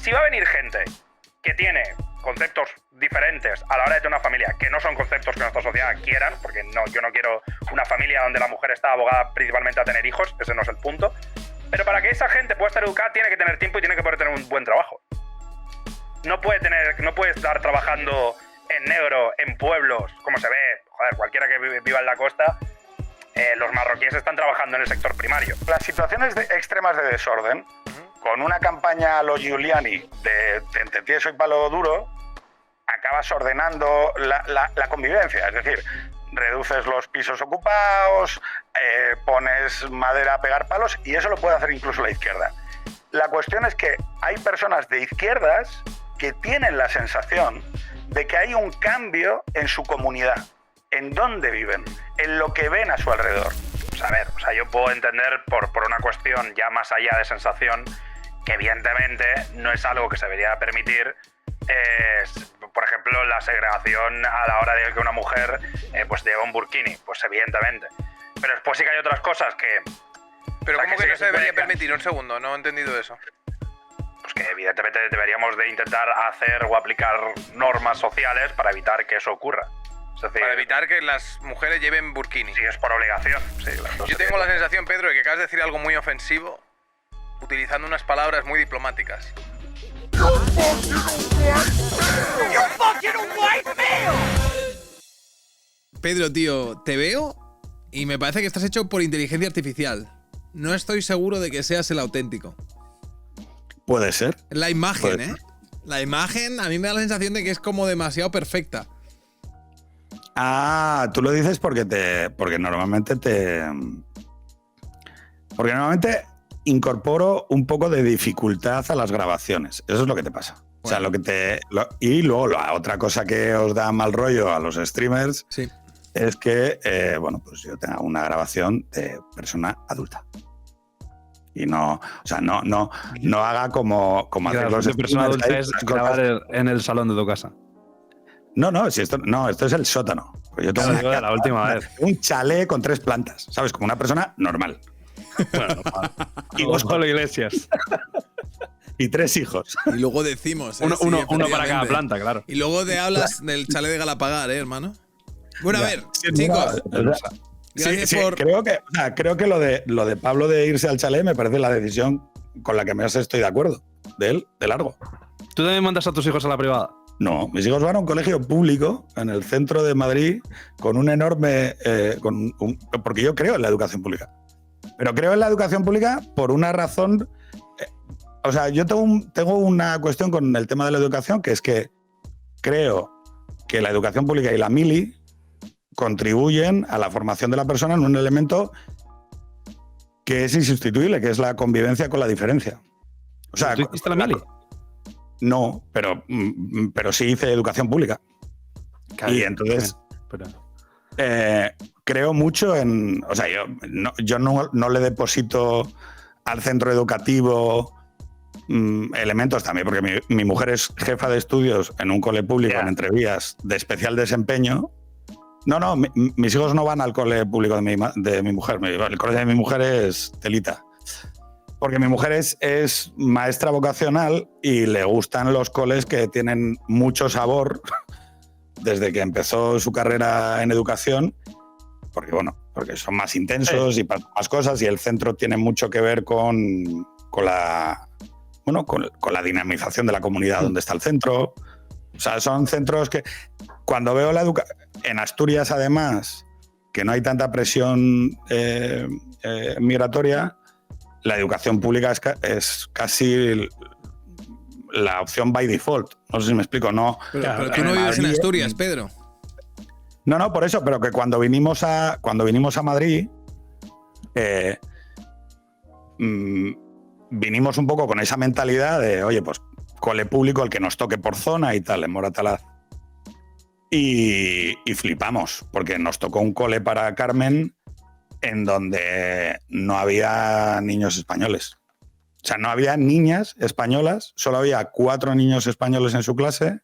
si va a venir gente que tiene conceptos diferentes a la hora de tener una familia, que no son conceptos que nuestra sociedad quieran, porque no, yo no quiero una familia donde la mujer está abogada principalmente a tener hijos, ese no es el punto, pero para que esa gente pueda estar educada tiene que tener tiempo y tiene que poder tener un buen trabajo. No puede estar trabajando en negro, en pueblos, como se ve, joder, cualquiera que viva en la costa, los marroquíes están trabajando en el sector primario. Las situaciones extremas de desorden, con una campaña a los Giuliani de entre tieso y palo duro, acabas ordenando la convivencia. Es decir, reduces los pisos ocupados, pones madera a pegar palos, y eso lo puede hacer incluso la izquierda. La cuestión es que hay personas de izquierdas que tienen la sensación de que hay un cambio en su comunidad, en dónde viven, en lo que ven a su alrededor. Pues a ver, yo puedo entender por una cuestión ya más allá de sensación que evidentemente no es algo que se debería permitir, por ejemplo, la segregación a la hora de que una mujer pues lleva un burkini, pues evidentemente. Pero después sí que hay otras cosas que... Pero ¿cómo que no se debería permitir? Un segundo, no he entendido eso. Pues que evidentemente deberíamos de intentar hacer o aplicar normas sociales para evitar que eso ocurra. Es decir, para evitar que las mujeres lleven burkini. Sí, es por obligación. Sí, yo tengo la sensación, Pedro, de que acabas de decir algo muy ofensivo utilizando unas palabras muy diplomáticas. Pedro, tío, te veo y me parece que estás hecho por inteligencia artificial. No estoy seguro de que seas el auténtico. Puede ser. La imagen, Puede ser. La imagen a mí me da la sensación de que es como demasiado perfecta. Ah, tú lo dices porque normalmente incorporo un poco de dificultad a las grabaciones. Eso es lo que te pasa. Bueno. O sea, y luego la otra cosa que os da mal rollo a los streamers, sí, es que, pues yo tenga una grabación de persona adulta. Y no haga como hacer los de persona adulta es grabar en el salón de tu casa. No, esto es el sótano. Yo tengo la última vez. Un chalet con 3 plantas, ¿sabes? Como una persona normal. Bueno, y Gonzalo Iglesias. Y 3 hijos. Y luego decimos, uno para cada planta, claro. Y luego hablas del chalet de Galapagar, hermano. Bueno, a ver, chicos. Sí, creo que lo de Pablo de irse al chalet me parece la decisión con la que más estoy de acuerdo. De él, de largo. ¿Tú también mandas a tus hijos a la privada? No, mis hijos van a un colegio público en el centro de Madrid con un enorme... porque yo creo en la educación pública. Pero creo en la educación pública por una razón... yo tengo una cuestión con el tema de la educación, que es que creo que la educación pública y la mili contribuyen a la formación de la persona en un elemento que es insustituible, que es la convivencia con la diferencia. O sea, ¿tú hiciste la mili? No, pero sí hice educación pública. Claro, y entonces creo mucho en... O sea, yo no le deposito al centro educativo elementos también, porque mi mujer es jefa de estudios en un cole público en Entrevías de especial desempeño. No, mis hijos no van al cole público de mi mujer. El cole de mi mujer es telita. Porque mi mujer es maestra vocacional y le gustan los coles que tienen mucho sabor desde que empezó su carrera en educación, porque son más intensos y más cosas, y el centro tiene mucho que ver con la dinamización de la comunidad donde está el centro. O sea, son centros que cuando veo la educación... En Asturias, además, que no hay tanta presión migratoria, la educación pública es casi la opción by default. No sé si me explico. No, pero tú no vives en Asturias, Pedro. No, por eso, pero que cuando vinimos a Madrid, vinimos un poco con esa mentalidad de, oye, pues cole público el que nos toque por zona y tal, en Moratalaz. Y flipamos, porque nos tocó un cole para Carmen en donde no había niños españoles. O sea, no había niñas españolas, solo había 4 niños españoles en su clase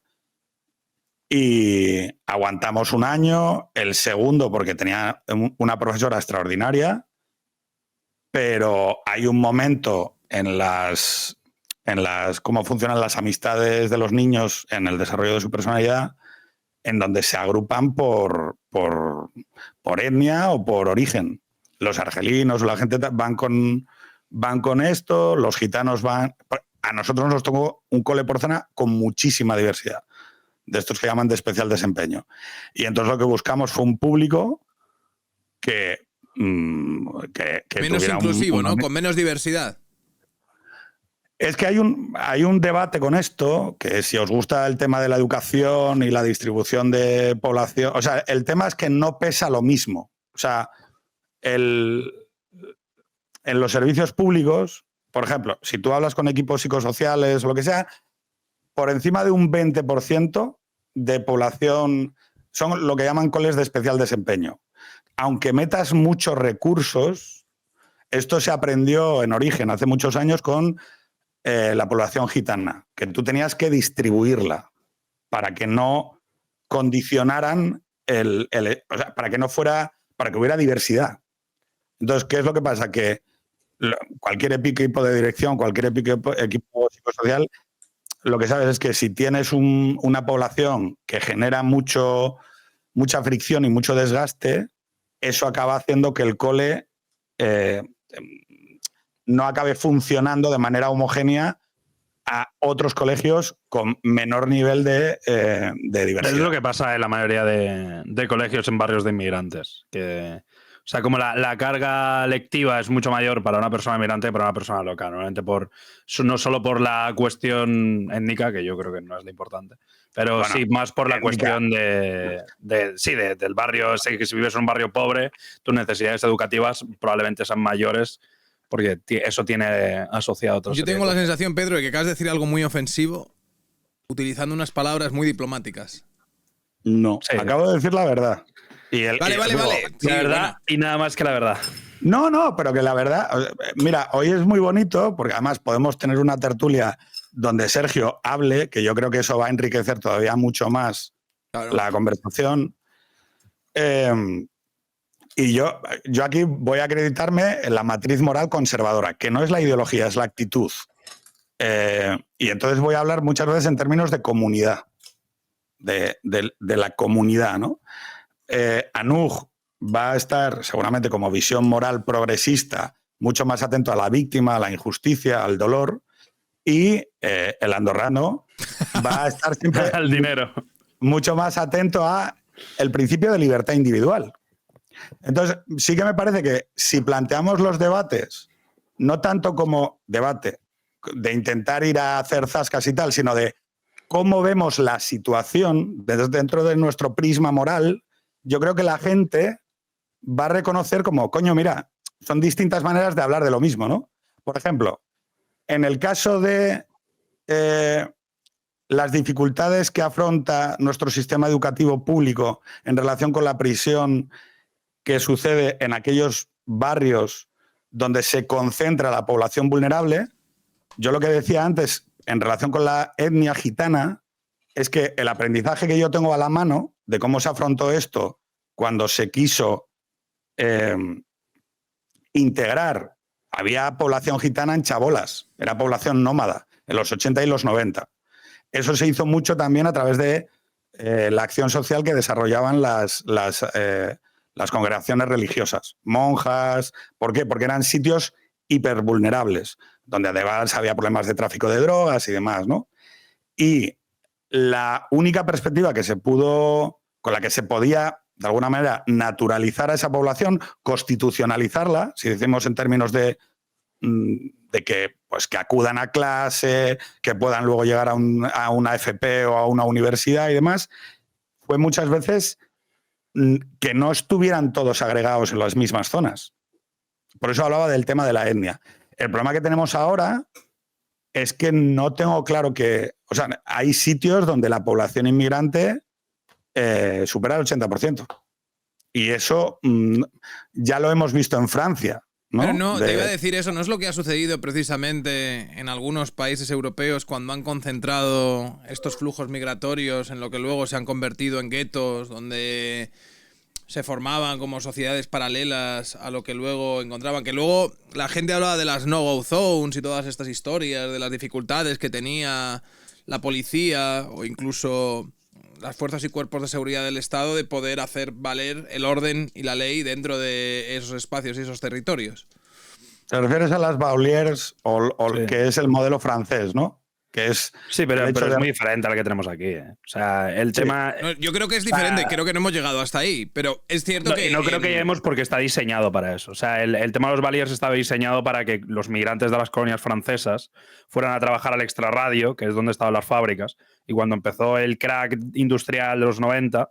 y aguantamos un año, el segundo porque tenía una profesora extraordinaria, pero hay un momento en las cómo funcionan las amistades de los niños en el desarrollo de su personalidad, en donde se agrupan por etnia o por origen. Los argelinos o la gente van con esto, los gitanos van... A nosotros nos tocó un cole por zona con muchísima diversidad, de estos que llaman de especial desempeño. Y entonces lo que buscamos fue un público que menos tuviera inclusivo, ¿no? Con menos diversidad. Es que hay un debate con esto, que si os gusta el tema de la educación y la distribución de población, o sea, el tema es que no pesa lo mismo. O sea, en los servicios públicos, por ejemplo, si tú hablas con equipos psicosociales o lo que sea, por encima de un 20% de población son lo que llaman coles de especial desempeño. Aunque metas muchos recursos, esto se aprendió en origen hace muchos años con la población gitana, que tú tenías que distribuirla para que no condicionaran o sea, para que hubiera diversidad. Entonces, ¿qué es lo que pasa? Que cualquier equipo de dirección, cualquier equipo psicosocial, lo que sabes es que si tienes una población que genera mucha fricción y mucho desgaste, eso acaba haciendo que el cole no acabe funcionando de manera homogénea a otros colegios con menor nivel de diversidad. Es lo que pasa en la mayoría de colegios en barrios de inmigrantes. O sea, como la carga lectiva es mucho mayor para una persona inmigrante que para una persona local. Normalmente no solo por la cuestión étnica, que yo creo que no es lo importante, pero bueno, sí más por la cuestión del barrio. Sé que si vives en un barrio pobre, tus necesidades educativas probablemente sean mayores, porque eso tiene asociado otros. Yo tengo la sensación, Pedro, de que acabas de decir algo muy ofensivo utilizando unas palabras muy diplomáticas. No, sí. Acabo de decir la verdad. Vale. La verdad y nada más que la verdad. No, pero que la verdad... Mira, hoy es muy bonito, porque además podemos tener una tertulia donde Sergio hable, que yo creo que eso va a enriquecer todavía mucho más la conversación. Y yo aquí voy a acreditarme en la matriz moral conservadora, que no es la ideología, es la actitud. Y entonces voy a hablar muchas veces en términos de comunidad, de la comunidad, ¿no? Anuj va a estar seguramente como visión moral progresista, mucho más atento a la víctima, a la injusticia, al dolor, y el andorrano va a estar siempre al dinero, mucho más atento a el principio de libertad individual. Entonces, sí que me parece que si planteamos los debates, no tanto como debate de intentar ir a hacer zascas y tal, sino de cómo vemos la situación dentro de nuestro prisma moral, yo creo que la gente va a reconocer como, coño, mira, son distintas maneras de hablar de lo mismo, ¿no? Por ejemplo, en el caso de las dificultades que afronta nuestro sistema educativo público en relación con la prisión que sucede en aquellos barrios donde se concentra la población vulnerable, yo lo que decía antes en relación con la etnia gitana es que el aprendizaje que yo tengo a la mano de cómo se afrontó esto cuando se quiso integrar, había población gitana en chabolas, era población nómada, en los 80 y los 90. Eso se hizo mucho también a través de la acción social que desarrollaban las congregaciones religiosas, monjas. ¿Por qué? Porque eran sitios hipervulnerables, donde además había problemas de tráfico de drogas y demás, ¿no? Y la única perspectiva con la que se podía, de alguna manera, naturalizar a esa población, constitucionalizarla, si decimos en términos de que acudan a clase, que puedan luego llegar a una FP o a una universidad y demás, fue muchas veces que no estuvieran todos agregados en las mismas zonas. Por eso hablaba del tema de la etnia. El problema que tenemos ahora es que no tengo claro que... O sea, hay sitios donde la población inmigrante supera el 80%. Y eso ya lo hemos visto en Francia, ¿no? Pero no, te iba a decir eso, ¿no es lo que ha sucedido precisamente en algunos países europeos cuando han concentrado estos flujos migratorios en lo que luego se han convertido en guetos, donde se formaban como sociedades paralelas a lo que luego encontraban. Que luego la gente hablaba de las no-go zones y todas estas historias, de las dificultades que tenía la policía o incluso las fuerzas y cuerpos de seguridad del Estado de poder hacer valer el orden y la ley dentro de esos espacios y esos territorios. ¿Te refieres a las Baulières o Sí. que es el modelo francés, ¿no? Que es Sí, pero el hecho es de- muy diferente al que tenemos aquí. O sea, el tema... No, yo creo que es diferente, creo que no hemos llegado hasta ahí, pero es cierto que... Y no creo que lleguemos porque está diseñado para eso. O sea, el tema de los Baliers estaba diseñado para que los migrantes de las colonias francesas fueran a trabajar al extrarradio, que es donde estaban las fábricas. Y cuando empezó el crack industrial de los 90,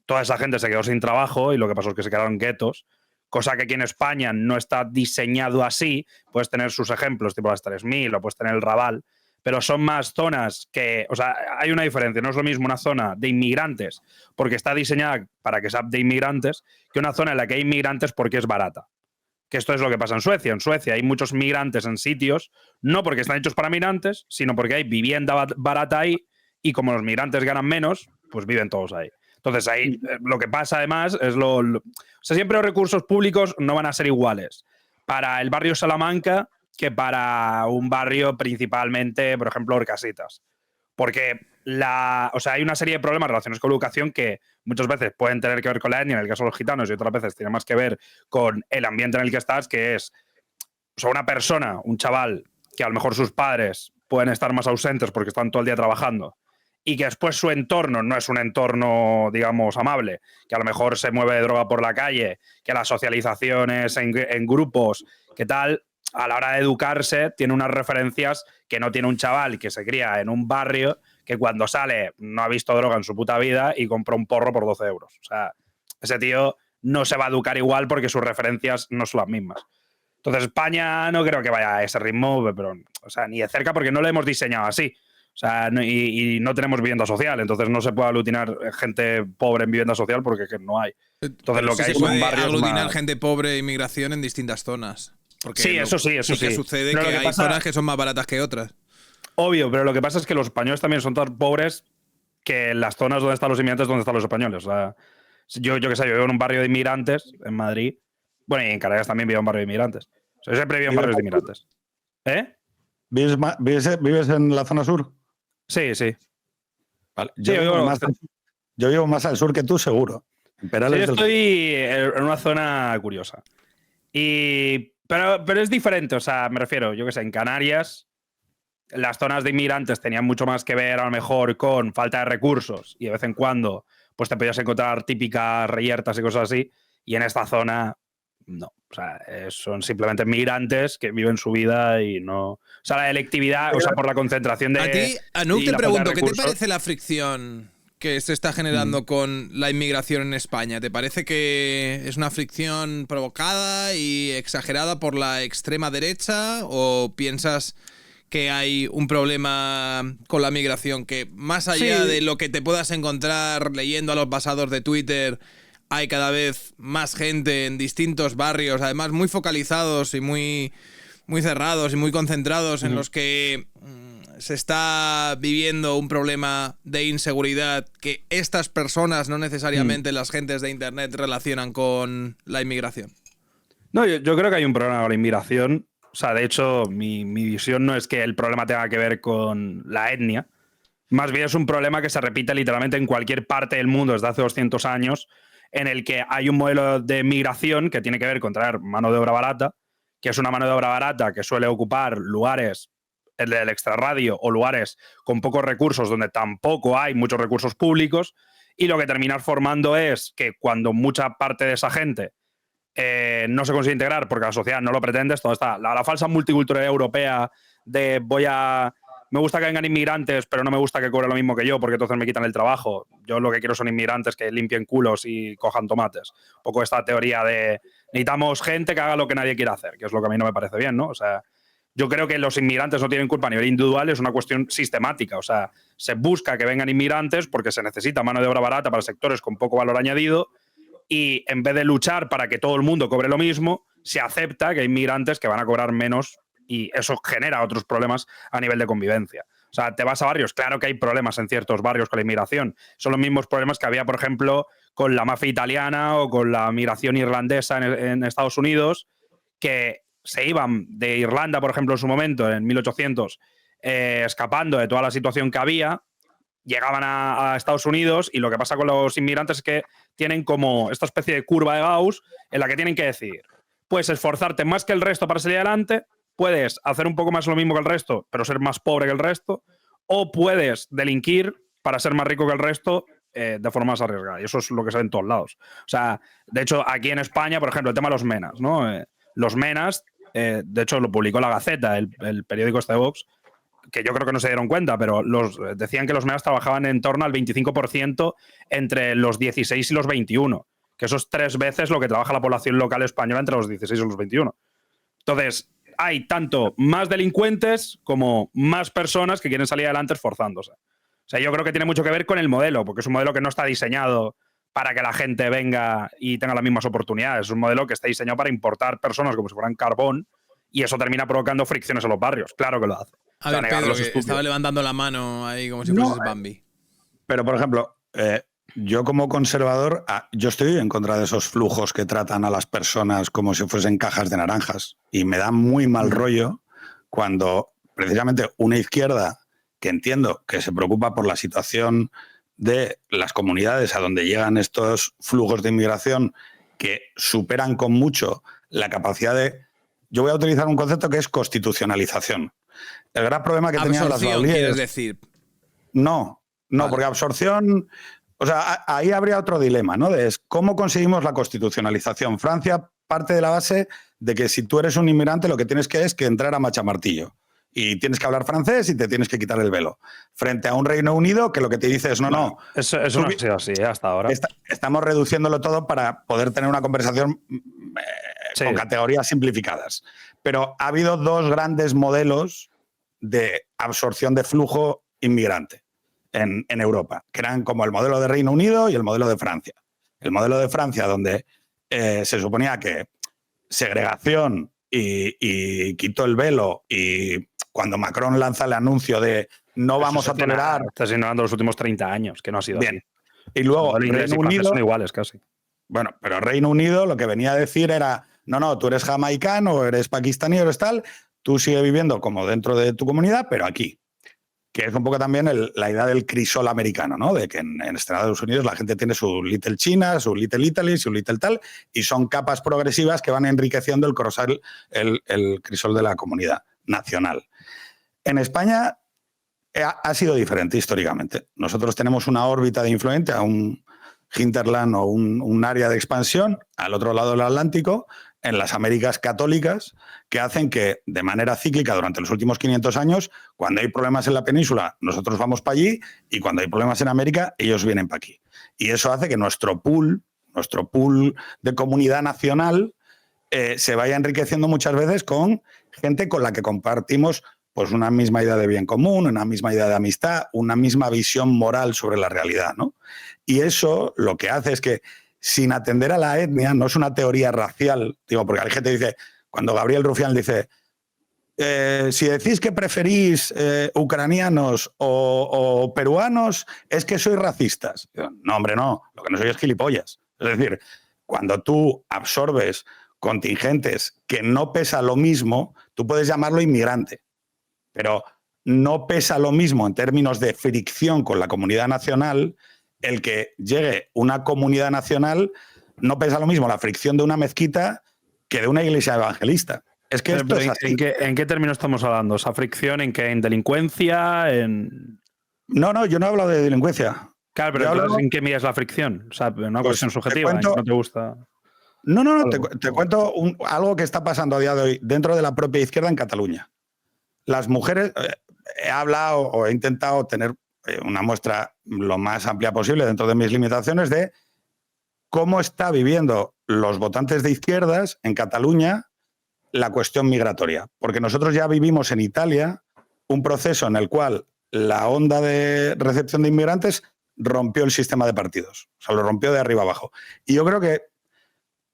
toda esa gente se quedó sin trabajo y lo que pasó es que se quedaron guetos. Cosa que aquí en España no está diseñado así. Puedes tener sus ejemplos, tipo las 3000 o puedes tener el Raval, pero son más zonas que, o sea, hay una diferencia. No es lo mismo una zona de inmigrantes porque está diseñada para que sea de inmigrantes que una zona en la que hay inmigrantes porque es barata. Que esto es lo que pasa en Suecia. En Suecia hay muchos migrantes en sitios, no porque están hechos para migrantes, sino porque hay vivienda barata ahí y como los migrantes ganan menos, pues viven todos ahí. Entonces ahí lo que pasa además es o sea, siempre los recursos públicos no van a ser iguales para el barrio Salamanca que para un barrio principalmente, por ejemplo, Orcasitas. Porque o sea, hay una serie de problemas relacionados con la educación que muchas veces pueden tener que ver con la etnia, en el caso de los gitanos, y otras veces tiene más que ver con el ambiente en el que estás, que es, o sea, una persona, un chaval, que a lo mejor sus padres pueden estar más ausentes porque están todo el día trabajando, y que después su entorno no es un entorno, digamos, amable, que a lo mejor se mueve de droga por la calle, que la socialización es en grupos, que tal, a la hora de educarse tiene unas referencias que no tiene un chaval que se cría en un barrio que cuando sale no ha visto droga en su puta vida y compra un porro por 12 euros. O sea, ese tío no se va a educar igual porque sus referencias no son las mismas. Entonces España no creo que vaya a ese ritmo, pero, o sea, ni de cerca porque no lo hemos diseñado así. O sea, y no tenemos vivienda social, entonces no se puede aglutinar gente pobre en vivienda social porque no hay. Entonces lo que hay se son puede barrios aglutinar más... gente pobre e inmigración en distintas zonas. Porque Sí, eso sí, eso que sí. sucede Pero que lo que hay pasa- zonas que son más baratas que otras. Obvio, pero lo que pasa es que los españoles también son tan pobres que en las zonas donde están los inmigrantes donde están los españoles. O sea, yo qué sé, yo vivo en un barrio de inmigrantes en Madrid. Bueno, y en Canarias también vivo en un barrio de inmigrantes. O sea, yo siempre vivo en barrios de inmigrantes. ¿Eh? ¿Vives en la zona sur? Sí, sí. Vale. Sí, Yo vivo más al sur que tú, seguro. En Sí, Perales yo del estoy en una zona curiosa. Pero es diferente, o sea, me refiero, yo qué sé, en Canarias las zonas de inmigrantes tenían mucho más que ver a lo mejor con falta de recursos y de vez en cuando pues te podías encontrar típicas reyertas y cosas así, y en esta zona no. O sea, son simplemente migrantes que viven su vida y no... O sea, la electividad, o sea, por la concentración de... A ti, Anup, y te la falta de pregunto, ¿qué te recursos. parece la fricción que se está generando con la inmigración en España? ¿Te parece que es una fricción provocada y exagerada por la extrema derecha o piensas que hay un problema con la migración que más allá Sí. de lo que te puedas encontrar leyendo a los basados de Twitter, hay cada vez más gente en distintos barrios, además muy focalizados y muy cerrados y muy concentrados en los que se está viviendo un problema de inseguridad que estas personas, no necesariamente las gentes de Internet, relacionan con la inmigración? No, yo creo que hay un problema con la inmigración. O sea, de hecho, mi visión no es que el problema tenga que ver con la etnia. Más bien es un problema que se repite literalmente en cualquier parte del mundo desde hace 200 años, en el que hay un modelo de migración que tiene que ver con traer mano de obra barata, que es una mano de obra barata que suele ocupar lugares del extrarradio o lugares con pocos recursos donde tampoco hay muchos recursos públicos, y lo que terminas formando es que cuando mucha parte de esa gente no se consigue integrar porque la sociedad no lo pretende, todo está la falsa multiculturalidad europea de me gusta que vengan inmigrantes, pero no me gusta que cobren lo mismo que yo porque entonces me quitan el trabajo. Yo lo que quiero son inmigrantes que limpien culos y cojan tomates. Un poco esta teoría de necesitamos gente que haga lo que nadie quiere hacer, que es lo que a mí no me parece bien, ¿no? O sea, yo creo que los inmigrantes no tienen culpa a nivel individual, es una cuestión sistemática. O sea, se busca que vengan inmigrantes porque se necesita mano de obra barata para sectores con poco valor añadido, y en vez de luchar para que todo el mundo cobre lo mismo, se acepta que hay inmigrantes que van a cobrar menos y eso genera otros problemas a nivel de convivencia. O sea, te vas a barrios, claro que hay problemas en ciertos barrios con la inmigración. Son los mismos problemas que había, por ejemplo, con la mafia italiana o con la migración irlandesa en Estados Unidos, que se iban de Irlanda, por ejemplo, en su momento, en 1800, escapando de toda la situación que había, llegaban a Estados Unidos, y lo que pasa con los inmigrantes es que tienen como esta especie de curva de Gauss en la que tienen que decidir. Puedes esforzarte más que el resto para salir adelante, puedes hacer un poco más lo mismo que el resto, pero ser más pobre que el resto, o puedes delinquir para ser más rico que el resto de forma más arriesgada. Y eso es lo que se ve en todos lados. O sea, de hecho, aquí en España, por ejemplo, el tema de los menas, ¿no? Los menas, de hecho, lo publicó La Gaceta, el periódico este de Vox, que yo creo que no se dieron cuenta, pero decían que los menas trabajaban en torno al 25% entre los 16 y los 21, que eso es 3 veces lo que trabaja la población local española entre los 16 y los 21. Entonces, hay tanto más delincuentes como más personas que quieren salir adelante esforzándose. O sea, yo creo que tiene mucho que ver con el modelo, porque es un modelo que no está diseñado para que la gente venga y tenga las mismas oportunidades. Es un modelo que está diseñado para importar personas como si fueran carbón, y eso termina provocando fricciones en los barrios. Claro que lo hace. A ver, Pedro, que estaba levantando la mano ahí como si fueses Bambi. Pero, por ejemplo, yo como conservador, yo estoy en contra de esos flujos que tratan a las personas como si fuesen cajas de naranjas. Y me da muy mal rollo cuando precisamente una izquierda que entiendo que se preocupa por la situación de las comunidades a donde llegan estos flujos de inmigración que superan con mucho la capacidad de... Yo voy a utilizar un concepto que es constitucionalización. El gran problema que tenían las baulíes... ¿quieres decir? No, vale. Porque absorción... O sea, ahí habría otro dilema, ¿no? Es cómo conseguimos la constitucionalización. Francia parte de la base de que si tú eres un inmigrante lo que tienes que entrar a machamartillo. Y tienes que hablar francés y te tienes que quitar el velo. Frente a un Reino Unido que lo que te dice es no. Eso no ha sido así hasta ahora. Estamos reduciéndolo todo para poder tener una conversación con categorías simplificadas. Pero ha habido 2 grandes modelos de absorción de flujo inmigrante en Europa, que eran como el modelo de Reino Unido y el modelo de Francia. El modelo de Francia, donde se suponía que segregación y quitó el velo, y cuando Macron lanza el anuncio de no vamos a tolerar... Estás ignorando los últimos 30 años, que no ha sido bien. Así. Y luego el inglés Reino y Unido son iguales casi. Bueno, pero Reino Unido lo que venía a decir era no, tú eres jamaicano o eres pakistaní o eres tal, tú sigues viviendo como dentro de tu comunidad, pero aquí. Que es un poco también la idea del crisol americano, ¿no? De que en Estados Unidos la gente tiene su Little China, su Little Italy, su Little tal, y son capas progresivas que van enriqueciendo el crisol de la comunidad nacional. En España ha sido diferente históricamente. Nosotros tenemos una órbita de influencia, un hinterland o un área de expansión al otro lado del Atlántico, en las Américas católicas, que hacen que de manera cíclica durante los últimos 500 años, cuando hay problemas en la península, nosotros vamos para allí, y cuando hay problemas en América, ellos vienen para aquí. Y eso hace que nuestro pool de comunidad nacional se vaya enriqueciendo muchas veces con gente con la que compartimos pues una misma idea de bien común, una misma idea de amistad, una misma visión moral sobre la realidad, ¿no? Y eso lo que hace es que, sin atender a la etnia, no es una teoría racial, digo, porque hay gente que dice, cuando Gabriel Rufián dice, si decís que preferís ucranianos o peruanos, es que sois racistas. Digo, no, hombre, no, lo que no soy es gilipollas. Es decir, cuando tú absorbes contingentes que no pesa lo mismo, tú puedes llamarlo inmigrante, pero no pesa lo mismo en términos de fricción con la comunidad nacional. El que llegue una comunidad nacional, no pesa lo mismo la fricción de una mezquita que de una iglesia evangelista. Es que esto es así. ¿En qué términos estamos hablando? ¿Esa fricción en qué? ¿En delincuencia? No, yo no he hablado de delincuencia. Claro, pero entonces, ¿en qué mides la fricción? O sea, una cuestión subjetiva, ¿en qué no te gusta? No, te cuento algo que está pasando a día de hoy dentro de la propia izquierda en Cataluña. Las mujeres, he hablado o he intentado tener una muestra lo más amplia posible dentro de mis limitaciones de cómo está viviendo los votantes de izquierdas en Cataluña la cuestión migratoria. Porque nosotros ya vivimos en Italia un proceso en el cual la onda de recepción de inmigrantes rompió el sistema de partidos. O sea, lo rompió de arriba abajo. Y yo creo que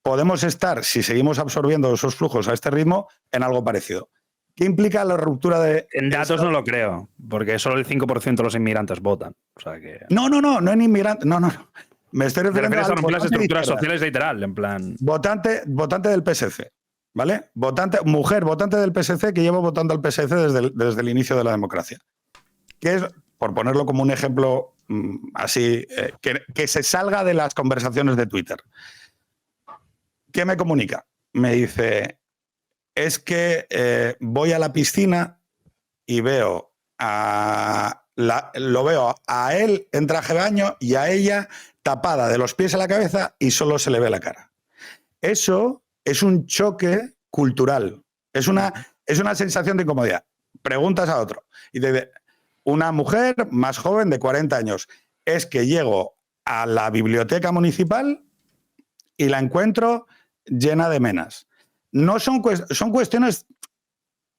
podemos estar, si seguimos absorbiendo esos flujos a este ritmo, en algo parecido. ¿Qué implica la ruptura de...? En datos no lo creo, porque solo el 5% de los inmigrantes votan. O sea que... No en inmigrantes. No. Me estoy refiriendo a romper las estructuras izquierda. sociales literal, en plan... Votante del PSC, ¿vale? Mujer votante del PSC que lleva votando al PSC desde el inicio de la democracia. Que es, por ponerlo como un ejemplo así, que se salga de las conversaciones de Twitter. ¿Qué me comunica? Me dice, es que voy a la piscina y lo veo a él en traje de baño y a ella tapada de los pies a la cabeza y solo se le ve la cara. Eso es un choque cultural. Es una sensación de incomodidad. Preguntas a otro. Y te una mujer más joven de 40 años. Es que llego a la biblioteca municipal y la encuentro llena de menas. No son cuestiones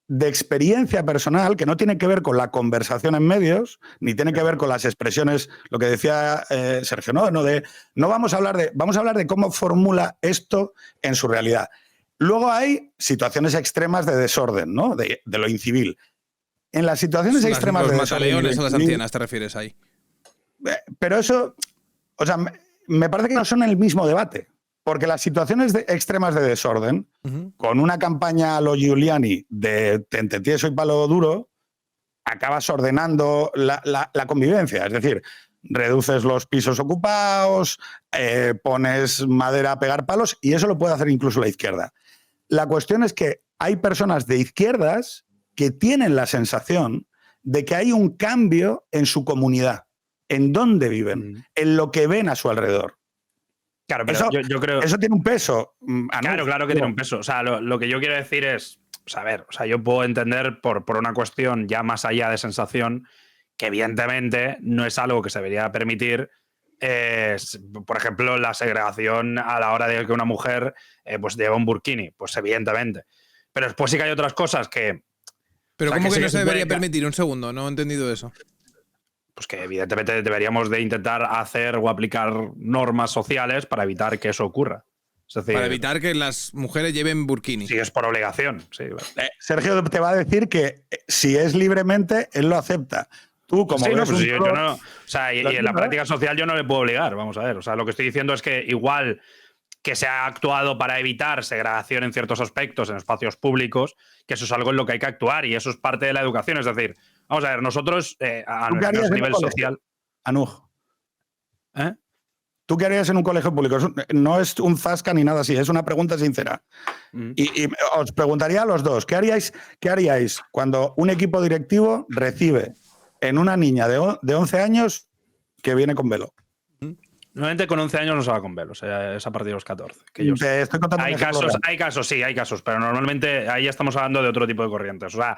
de experiencia personal que no tienen que ver con la conversación en medios, ni tienen que ver con las expresiones, lo que decía Sergio, vamos a hablar de cómo formula esto en su realidad. Luego hay situaciones extremas de desorden, ¿no? De lo incivil. En las situaciones extremas de desorden... ¿Los mataleones o las ancianas te refieres ahí? Pero eso, o sea, me parece que no son el mismo debate. Porque las situaciones extremas de desorden, con una campaña a lo Giuliani de tente tieso y palo duro, acabas ordenando la convivencia. Es decir, reduces los pisos ocupados, pones madera a pegar palos, y eso lo puede hacer incluso la izquierda. La cuestión es que hay personas de izquierdas que tienen la sensación de que hay un cambio en su comunidad, en dónde viven, en lo que ven a su alrededor. Claro, pero eso, yo creo... Eso tiene un peso. Claro que tiene un peso. O sea, lo que yo quiero decir es... yo puedo entender por una cuestión ya más allá de sensación que evidentemente no es algo que se debería permitir. Por ejemplo, la segregación a la hora de que una mujer pues lleva un burkini. Pues evidentemente. Pero después sí que hay otras cosas que... Pero ¿cómo que no se debería permitir? Un segundo, no he entendido eso. Pues que evidentemente deberíamos de intentar hacer o aplicar normas sociales para evitar que eso ocurra. Es decir, para evitar que las mujeres lleven burkini. Si es por obligación, sí. Sergio te va a decir que si es libremente, él lo acepta. Tú, como yo no, o sea, y en la práctica social yo no le puedo obligar, vamos a ver. O sea, lo que estoy diciendo es que igual que se ha actuado para evitar segregación en ciertos aspectos en espacios públicos, que eso es algo en lo que hay que actuar y eso es parte de la educación. Es decir, vamos a ver, nosotros a nuestro nivel social... Anuj. ¿Tú qué harías en un colegio público? No es un zasca ni nada así, es una pregunta sincera. Y os preguntaría a los dos, ¿qué haríais cuando un equipo directivo recibe en una niña de 11 años que viene con velo? Normalmente con 11 años no se va con velo, o sea, es a partir de los 14. Te estoy contando hay casos, pero normalmente ahí ya estamos hablando de otro tipo de corrientes. O sea,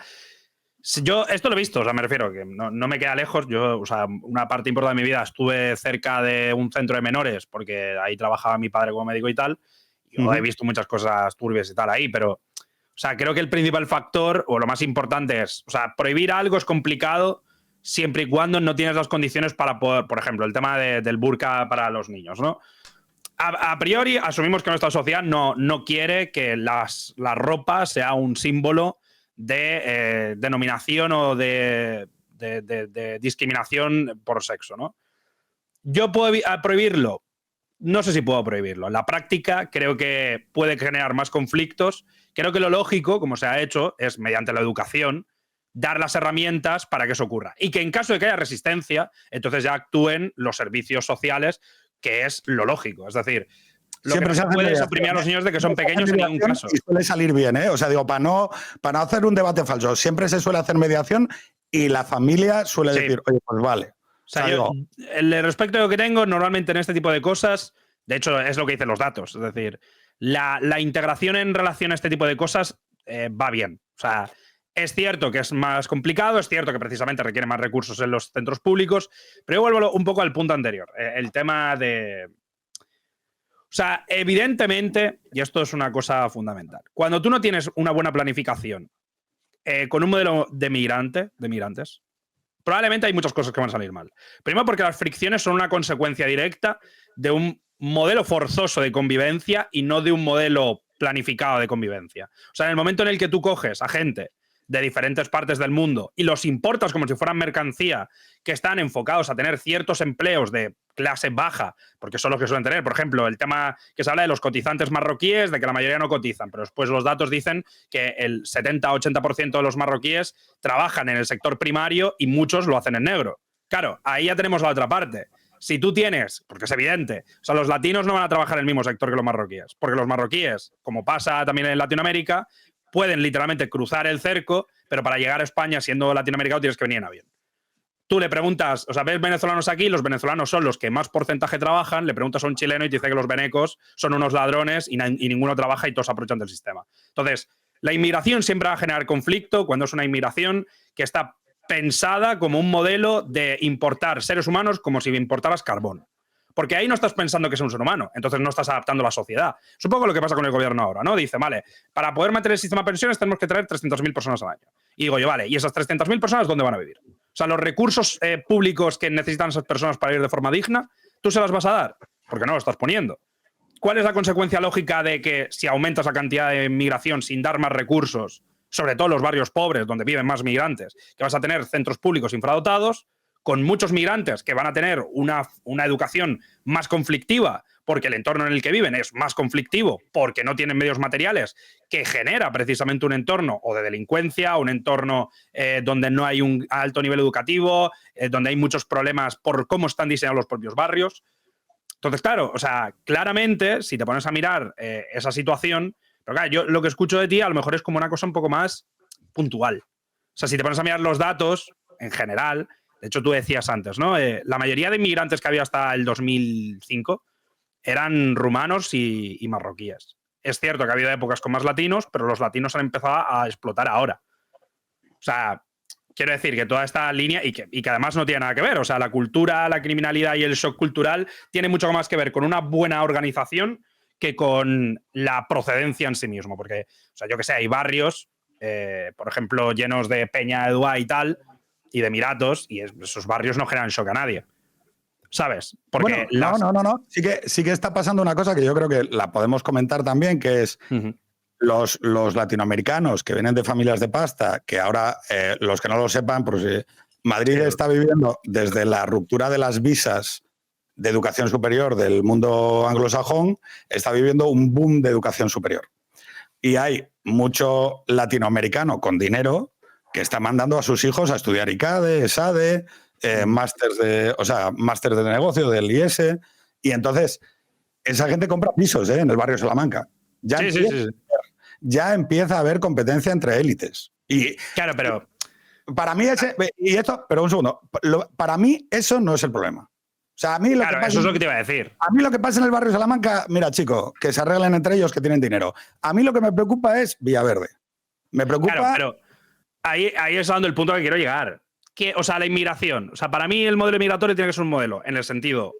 yo esto lo he visto, o sea, me refiero que no me queda lejos. Yo, o sea, una parte importante de mi vida estuve cerca de un centro de menores porque ahí trabajaba mi padre como médico y tal. Yo he visto muchas cosas turbias y tal ahí, pero, o sea, creo que el principal factor o lo más importante es, o sea, prohibir algo es complicado siempre y cuando no tienes las condiciones para poder, por ejemplo, el tema del burka para los niños, ¿no? A priori asumimos que nuestra sociedad no quiere que la ropa sea un símbolo de denominación o de discriminación por sexo, ¿no? ¿Yo puedo prohibirlo? No sé si puedo prohibirlo. En la práctica creo que puede generar más conflictos. Creo que lo lógico, como se ha hecho, es mediante la educación dar las herramientas para que eso ocurra. Y que en caso de que haya resistencia, entonces ya actúen los servicios sociales, que es lo lógico. Es decir, lo siempre que no se puede es oprimir a los niños de que son pequeños en ningún caso. Y suele salir bien, ¿eh? O sea, digo, para no hacer un debate falso, siempre se suele hacer mediación y la familia suele decir, oye, pues vale. O sea, yo, el respecto a lo que tengo, normalmente en este tipo de cosas, de hecho, es lo que dicen los datos. Es decir, la integración en relación a este tipo de cosas va bien. O sea, es cierto que es más complicado, es cierto que precisamente requiere más recursos en los centros públicos, pero yo vuelvo un poco al punto anterior. El tema de... O sea, evidentemente, y esto es una cosa fundamental, cuando tú no tienes una buena planificación con un modelo de migrantes, probablemente hay muchas cosas que van a salir mal. Primero porque las fricciones son una consecuencia directa de un modelo forzoso de convivencia y no de un modelo planificado de convivencia. O sea, en el momento en el que tú coges a gente de diferentes partes del mundo y los importas como si fueran mercancía que están enfocados a tener ciertos empleos de clase baja, porque son los que suelen tener. Por ejemplo, el tema que se habla de los cotizantes marroquíes, de que la mayoría no cotizan, pero después los datos dicen que el 70-80% de los marroquíes trabajan en el sector primario y muchos lo hacen en negro. Claro, ahí ya tenemos la otra parte. Si tú tienes, porque es evidente, o sea, los latinos no van a trabajar en el mismo sector que los marroquíes, porque los marroquíes, como pasa también en Latinoamérica, pueden literalmente cruzar el cerco, pero para llegar a España siendo latinoamericano tienes que venir en avión. Tú le preguntas, o sea, ves venezolanos aquí, los venezolanos son los que más porcentaje trabajan, le preguntas a un chileno y te dice que los venecos son unos ladrones y ninguno trabaja y todos aprovechan del sistema. Entonces, la inmigración siempre va a generar conflicto cuando es una inmigración que está pensada como un modelo de importar seres humanos como si importaras carbón. Porque ahí no estás pensando que es un ser humano, entonces no estás adaptando a la sociedad. Es un poco lo que pasa con el gobierno ahora, ¿no? Dice, vale, para poder mantener el sistema de pensiones tenemos que traer 300.000 personas al año. Y digo yo, vale, ¿y esas 300.000 personas dónde van a vivir? O sea, los recursos públicos que necesitan esas personas para vivir de forma digna, ¿tú se las vas a dar? Porque no lo estás poniendo. ¿Cuál es la consecuencia lógica de que si aumentas la cantidad de migración sin dar más recursos, sobre todo en los barrios pobres donde viven más migrantes, que vas a tener centros públicos infradotados, con muchos migrantes que van a tener una educación más conflictiva porque el entorno en el que viven es más conflictivo, porque no tienen medios materiales, que genera precisamente un entorno o de delincuencia, un entorno donde no hay un alto nivel educativo, donde hay muchos problemas por cómo están diseñados los propios barrios? Entonces, claro, o sea, claramente, si te pones a mirar esa situación, pero claro, yo lo que escucho de ti a lo mejor es como una cosa un poco más puntual. O sea, si te pones a mirar los datos, en general, de hecho tú decías antes, ¿no? La mayoría de inmigrantes que había hasta el 2005 eran rumanos y marroquíes. Es cierto que ha habido épocas con más latinos, pero los latinos han empezado a explotar ahora. O sea, quiero decir que toda esta línea, y que además no tiene nada que ver, o sea, la cultura, la criminalidad y el shock cultural tiene mucho más que ver con una buena organización que con la procedencia en sí mismo. Porque, o sea, yo que sé, hay barrios, por ejemplo, llenos de Peña de Dubái y tal, y de Emiratos, y esos barrios no generan shock a nadie. ¿Sabes? Porque bueno, no. Sí que está pasando una cosa que yo creo que la podemos comentar también, que es los latinoamericanos que vienen de familias de pasta, que ahora, los que no lo sepan, pues Madrid está viviendo desde la ruptura de las visas de educación superior del mundo anglosajón, está viviendo un boom de educación superior. Y hay mucho latinoamericano con dinero que está mandando a sus hijos a estudiar ICADE, ESADE, máster de negocio del IES, y entonces esa gente compra pisos en el barrio Salamanca. Ya empieza a haber competencia entre élites. Y claro, pero para mí pero un segundo, para mí eso no es el problema. O sea, a mí eso es lo que te iba a decir. A mí lo que pasa en el barrio Salamanca, mira, chico, que se arreglen entre ellos que tienen dinero. A mí lo que me preocupa es Villaverde. Me preocupa. Claro, pero ahí es dando el punto que quiero llegar. O sea, la inmigración. O sea, para mí el modelo migratorio tiene que ser un modelo en el sentido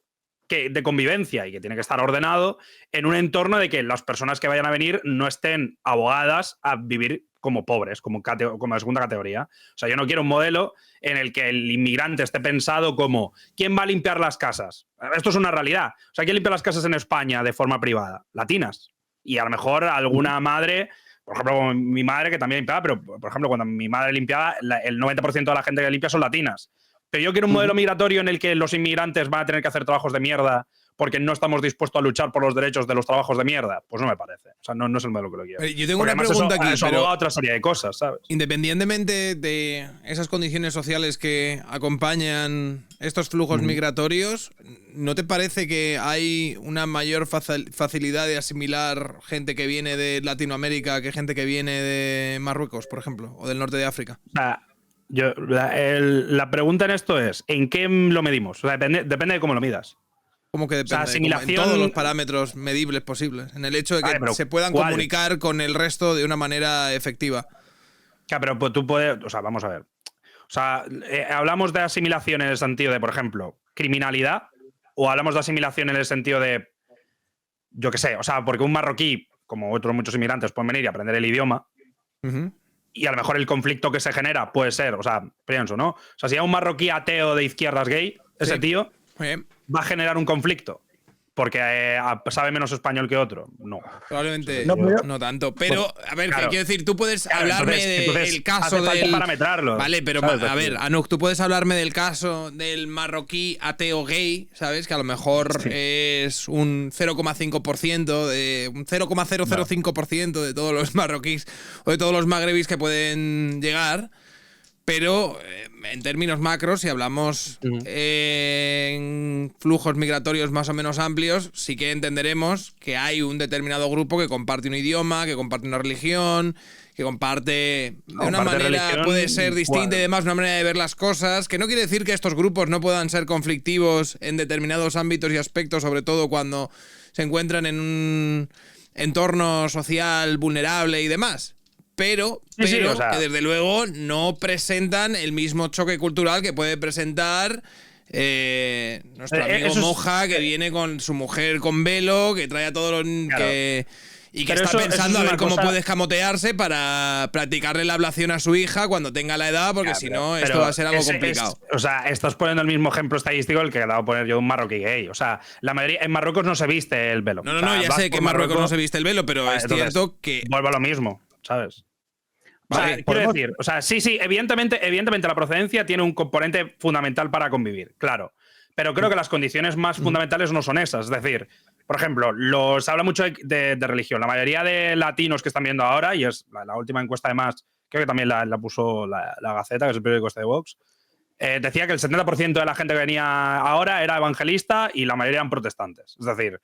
de convivencia y que tiene que estar ordenado en un entorno de que las personas que vayan a venir no estén abogadas a vivir como pobres, como de segunda categoría. O sea, yo no quiero un modelo en el que el inmigrante esté pensado como ¿quién va a limpiar las casas? Esto es una realidad. O sea, ¿quién limpia las casas en España de forma privada? Latinas. Y a lo mejor alguna madre, por ejemplo, como mi madre, que también limpiaba, pero por ejemplo, cuando mi madre limpiaba, el 90% de la gente que limpia son latinas. Pero yo quiero un modelo migratorio en el que los inmigrantes van a tener que hacer trabajos de mierda porque no estamos dispuestos a luchar por los derechos de los trabajos de mierda. Pues no me parece. O sea, no es el modelo que lo quiero. Yo tengo una pregunta aquí, eso aboga otra serie de cosas, ¿sabes? Independientemente de esas condiciones sociales que acompañan estos flujos migratorios, ¿no te parece que hay una mayor facilidad de asimilar gente que viene de Latinoamérica que gente que viene de Marruecos, por ejemplo, o del norte de África? O sea, la pregunta en esto es, ¿en qué lo medimos? O sea, depende de cómo lo midas. ¿Cómo que depende? O sea, asimilación, en todos los parámetros medibles posibles. En el hecho de que se puedan comunicar con el resto de una manera efectiva. Claro, pero pues tú puedes. O sea, vamos a ver. O sea, hablamos de asimilación en el sentido de, por ejemplo, criminalidad, o hablamos de asimilación en el sentido de. Yo qué sé, o sea, porque un marroquí, como otros muchos inmigrantes, pueden venir y aprender el idioma. Y a lo mejor el conflicto que se genera puede ser, o sea, pienso, ¿no? O sea, si hay un marroquí ateo de izquierdas gay, ese tío va a generar un conflicto. porque sabe menos español que otro. No. Probablemente No, no tanto. Pero, a ver, claro. quiero decir, tú puedes hablarme del caso hace falta del. parametrarlo. Vale, pero a ver, Anuk, tú puedes hablarme del caso del marroquí ateo gay, ¿sabes? Que a lo mejor es un 0,5%, de un 0,005% de todos los marroquíes o de todos los magrebís que pueden llegar. Pero en términos macros, si hablamos en flujos migratorios más o menos amplios, sí que entenderemos que hay un determinado grupo que comparte un idioma, que comparte una religión, que comparte de una manera, puede ser distinta y demás, una manera de ver las cosas, que no quiere decir que estos grupos no puedan ser conflictivos en determinados ámbitos y aspectos, sobre todo cuando se encuentran en un entorno social vulnerable y demás. Pero o sea, que desde luego no presentan el mismo choque cultural que puede presentar nuestro amigo Moja, que viene con su mujer con velo, que trae a todos los... y que está pensando a ver cómo puede escamotearse para practicarle la ablación a su hija cuando tenga la edad, porque si no, esto va a ser algo complicado. O sea, estás poniendo el mismo ejemplo estadístico el que acabo de poner yo de un marroquí gay. O sea, la mayoría en Marruecos no se viste el velo. No, ya sé que en Marruecos no se viste el velo, pero es cierto que... Vuelvo a lo mismo, ¿sabes? Vale, o sea, quiero decir, o sea, sí, evidentemente la procedencia tiene un componente fundamental para convivir, claro. Pero creo que las condiciones más fundamentales no son esas. Es decir, por ejemplo, se habla mucho de religión. La mayoría de latinos que están viendo ahora, y es la última encuesta además, creo que también la puso la Gaceta, que es el periódico de Vox, decía que el 70% de la gente que venía ahora era evangelista y la mayoría eran protestantes. Es decir,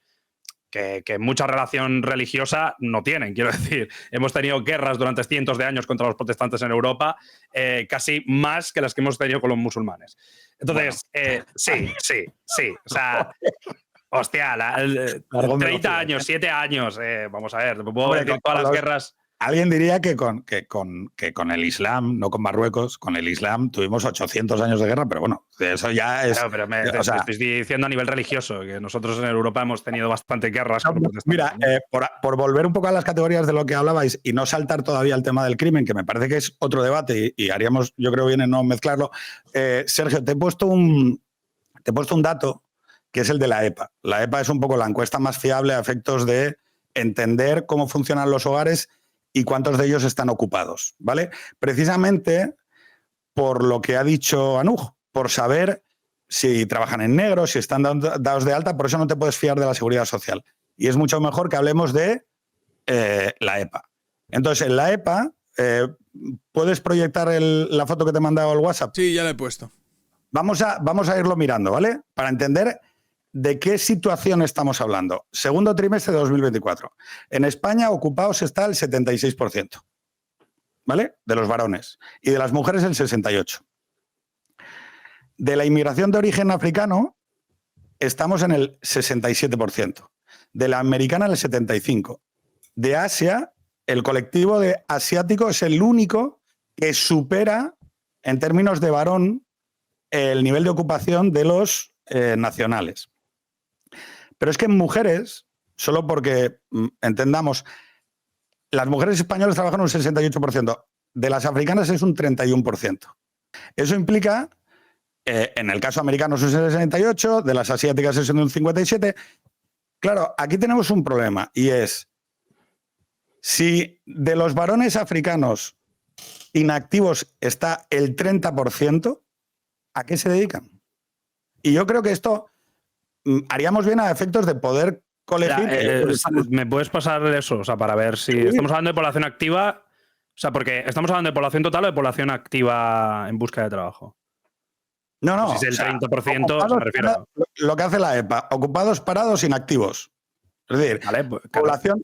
que mucha relación religiosa no tienen, quiero decir. Hemos tenido guerras durante cientos de años contra los protestantes en Europa, casi más que las que hemos tenido con los musulmanes. Entonces, sí. O sea, hostia, 30 años, 7 años, vamos a ver, puedo decir todas las guerras... Alguien diría que con el Islam, no con Marruecos, con el Islam tuvimos 800 años de guerra, pero bueno, eso ya es... Claro, pero estoy diciendo a nivel religioso, que nosotros en Europa hemos tenido bastantes guerras. Mira, por volver un poco a las categorías de lo que hablabais y no saltar todavía al tema del crimen, que me parece que es otro debate y haríamos, yo creo bien en no mezclarlo, Sergio, te he puesto un dato que es el de la EPA. La EPA es un poco la encuesta más fiable a efectos de entender cómo funcionan los hogares y cuántos de ellos están ocupados, ¿vale? Precisamente por lo que ha dicho Anuj, por saber si trabajan en negro, si están dados de alta, por eso no te puedes fiar de la seguridad social. Y es mucho mejor que hablemos de la EPA. Entonces, en la EPA, ¿puedes proyectar la foto que te he mandado al WhatsApp? Sí, ya la he puesto. Vamos a irlo mirando, ¿vale? Para entender ¿de qué situación estamos hablando? Segundo trimestre de 2024. En España, ocupados está el 76%, ¿vale? De los varones. Y de las mujeres, el 68%. De la inmigración de origen africano, estamos en el 67%. De la americana, el 75%. De Asia, el colectivo de asiático es el único que supera, en términos de varón, el nivel de ocupación de los nacionales. Pero es que en mujeres, solo porque entendamos, las mujeres españolas trabajan un 68%, de las africanas es un 31%. Eso implica, en el caso americano es un 68%, de las asiáticas es un 57%. Claro, aquí tenemos un problema y es, si de los varones africanos inactivos está el 30%, ¿a qué se dedican? Y yo creo que esto haríamos bien a efectos de poder colegir. ¿Me puedes pasar eso? O sea, para ver si estamos hablando de población activa. O sea, porque estamos hablando de población total o de población activa en busca de trajo. No. Si es el 30%, me refiero a... Lo que hace la EPA, ocupados, parados, inactivos. Es decir, vale, pues, población.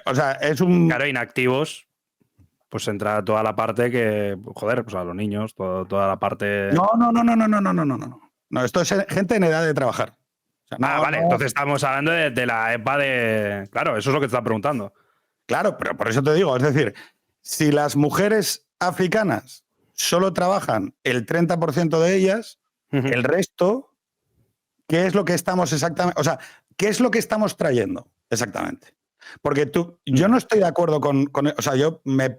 O sea, es un. Claro, inactivos. Pues entra toda la parte que. Joder, pues a los niños, toda la parte. No. No, esto es gente en edad de trabajar. O sea, vale, entonces estamos hablando de la EPA de. Claro, eso es lo que te está preguntando. Claro, pero por eso te digo, es decir, si las mujeres africanas solo trabajan el 30% de ellas, el resto, ¿qué es lo que estamos exactamente? O sea, ¿qué es lo que estamos trayendo exactamente? Porque yo no estoy de acuerdo con o sea, yo me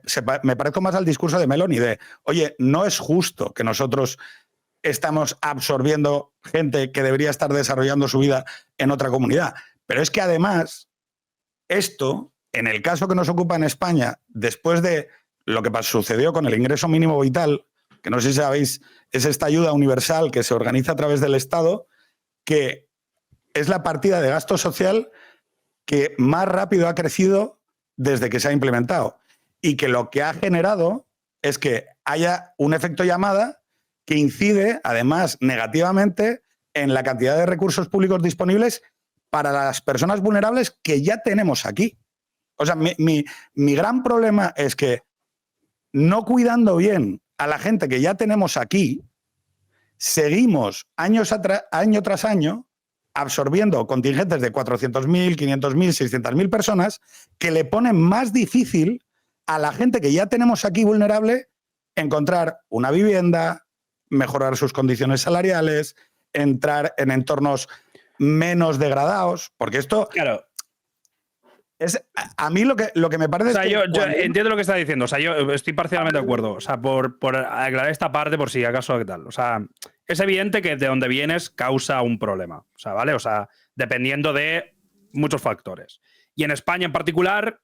parezco más al discurso de Meloni de, oye, no es justo que nosotros estamos absorbiendo gente que debería estar desarrollando su vida en otra comunidad. Pero es que además, esto, en el caso que nos ocupa en España, después de lo que sucedió con el ingreso mínimo vital, que no sé si sabéis, es esta ayuda universal que se organiza a través del Estado, que es la partida de gasto social que más rápido ha crecido desde que se ha implementado. Y que lo que ha generado es que haya un efecto llamada que incide, además, negativamente en la cantidad de recursos públicos disponibles para las personas vulnerables que ya tenemos aquí. O sea, mi gran problema es que no cuidando bien a la gente que ya tenemos aquí, seguimos año tras año absorbiendo contingentes de 400.000, 500.000, 600.000 personas que le ponen más difícil a la gente que ya tenemos aquí vulnerable encontrar una vivienda, mejorar sus condiciones salariales, entrar en entornos menos degradados, porque esto... Claro. Es, a mí lo que me parece... O sea, es que yo entiendo lo que está diciendo. O sea, yo estoy parcialmente de acuerdo. O sea, por aclarar esta parte, por si acaso, ¿qué tal? O sea, es evidente que de donde vienes causa un problema. O sea, ¿vale? O sea, dependiendo de muchos factores. Y en España en particular,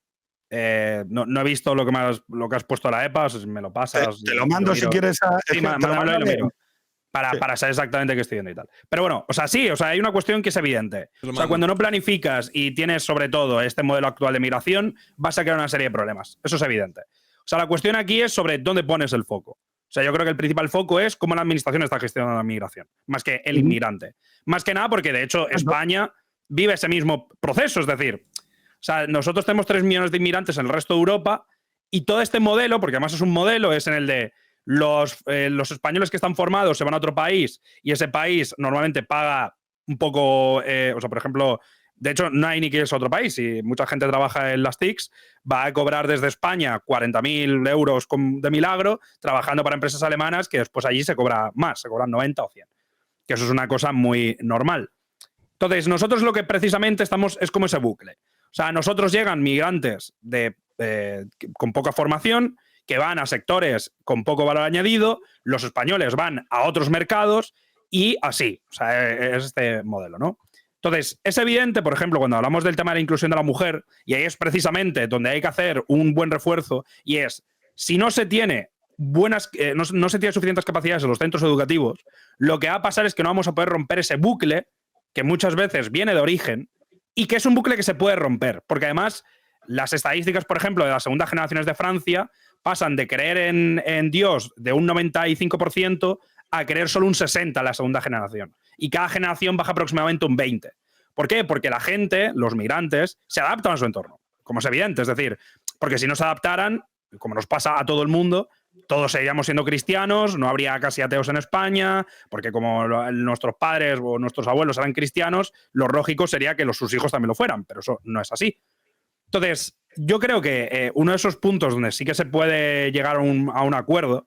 no he visto lo que has puesto a la EPA, si me lo pasas. Te lo mando si quieres. Sí, mándamelo y lo miro. Para saber exactamente qué estoy viendo y tal. Pero bueno, o sea, sí, o sea, hay una cuestión que es evidente. O sea, cuando no planificas y tienes sobre todo este modelo actual de migración, vas a crear una serie de problemas. Eso es evidente. O sea, la cuestión aquí es sobre dónde pones el foco. O sea, yo creo que el principal foco es cómo la administración está gestionando la migración, más que el inmigrante. Más que nada porque, de hecho, España vive ese mismo proceso. Es decir, o sea, nosotros tenemos 3 millones de inmigrantes en el resto de Europa y todo este modelo, porque además es un modelo, es en el de los españoles que están formados se van a otro país y ese país normalmente paga un poco, o sea, por ejemplo, de hecho no hay ni que irse a otro país. Si mucha gente trabaja en las TICs, va a cobrar desde España 40.000 euros de milagro trabajando para empresas alemanas que después allí se cobra más, se cobran 90 o 100. Que eso es una cosa muy normal. Entonces, nosotros lo que precisamente estamos es como ese bucle. O sea, a nosotros llegan migrantes con poca formación que van a sectores con poco valor añadido, los españoles van a otros mercados y así. O sea, es este modelo, ¿no? Entonces, es evidente, por ejemplo, cuando hablamos del tema de la inclusión de la mujer, y ahí es precisamente donde hay que hacer un buen refuerzo, y es, si no se tiene no se tiene suficientes capacidades en los centros educativos, lo que va a pasar es que no vamos a poder romper ese bucle que muchas veces viene de origen y que es un bucle que se puede romper, porque además las estadísticas, por ejemplo, de las segundas generaciones de Francia pasan de creer en Dios de un 95% a creer solo un 60% en la segunda generación. Y cada generación baja aproximadamente un 20%. ¿Por qué? Porque la gente, los migrantes, se adaptan a su entorno, como es evidente. Es decir, porque si no se adaptaran, como nos pasa a todo el mundo, todos seguiríamos siendo cristianos, no habría casi ateos en España, porque como nuestros padres o nuestros abuelos eran cristianos, lo lógico sería que sus hijos también lo fueran, pero eso no es así. Entonces, yo creo que uno de esos puntos donde sí que se puede llegar a un acuerdo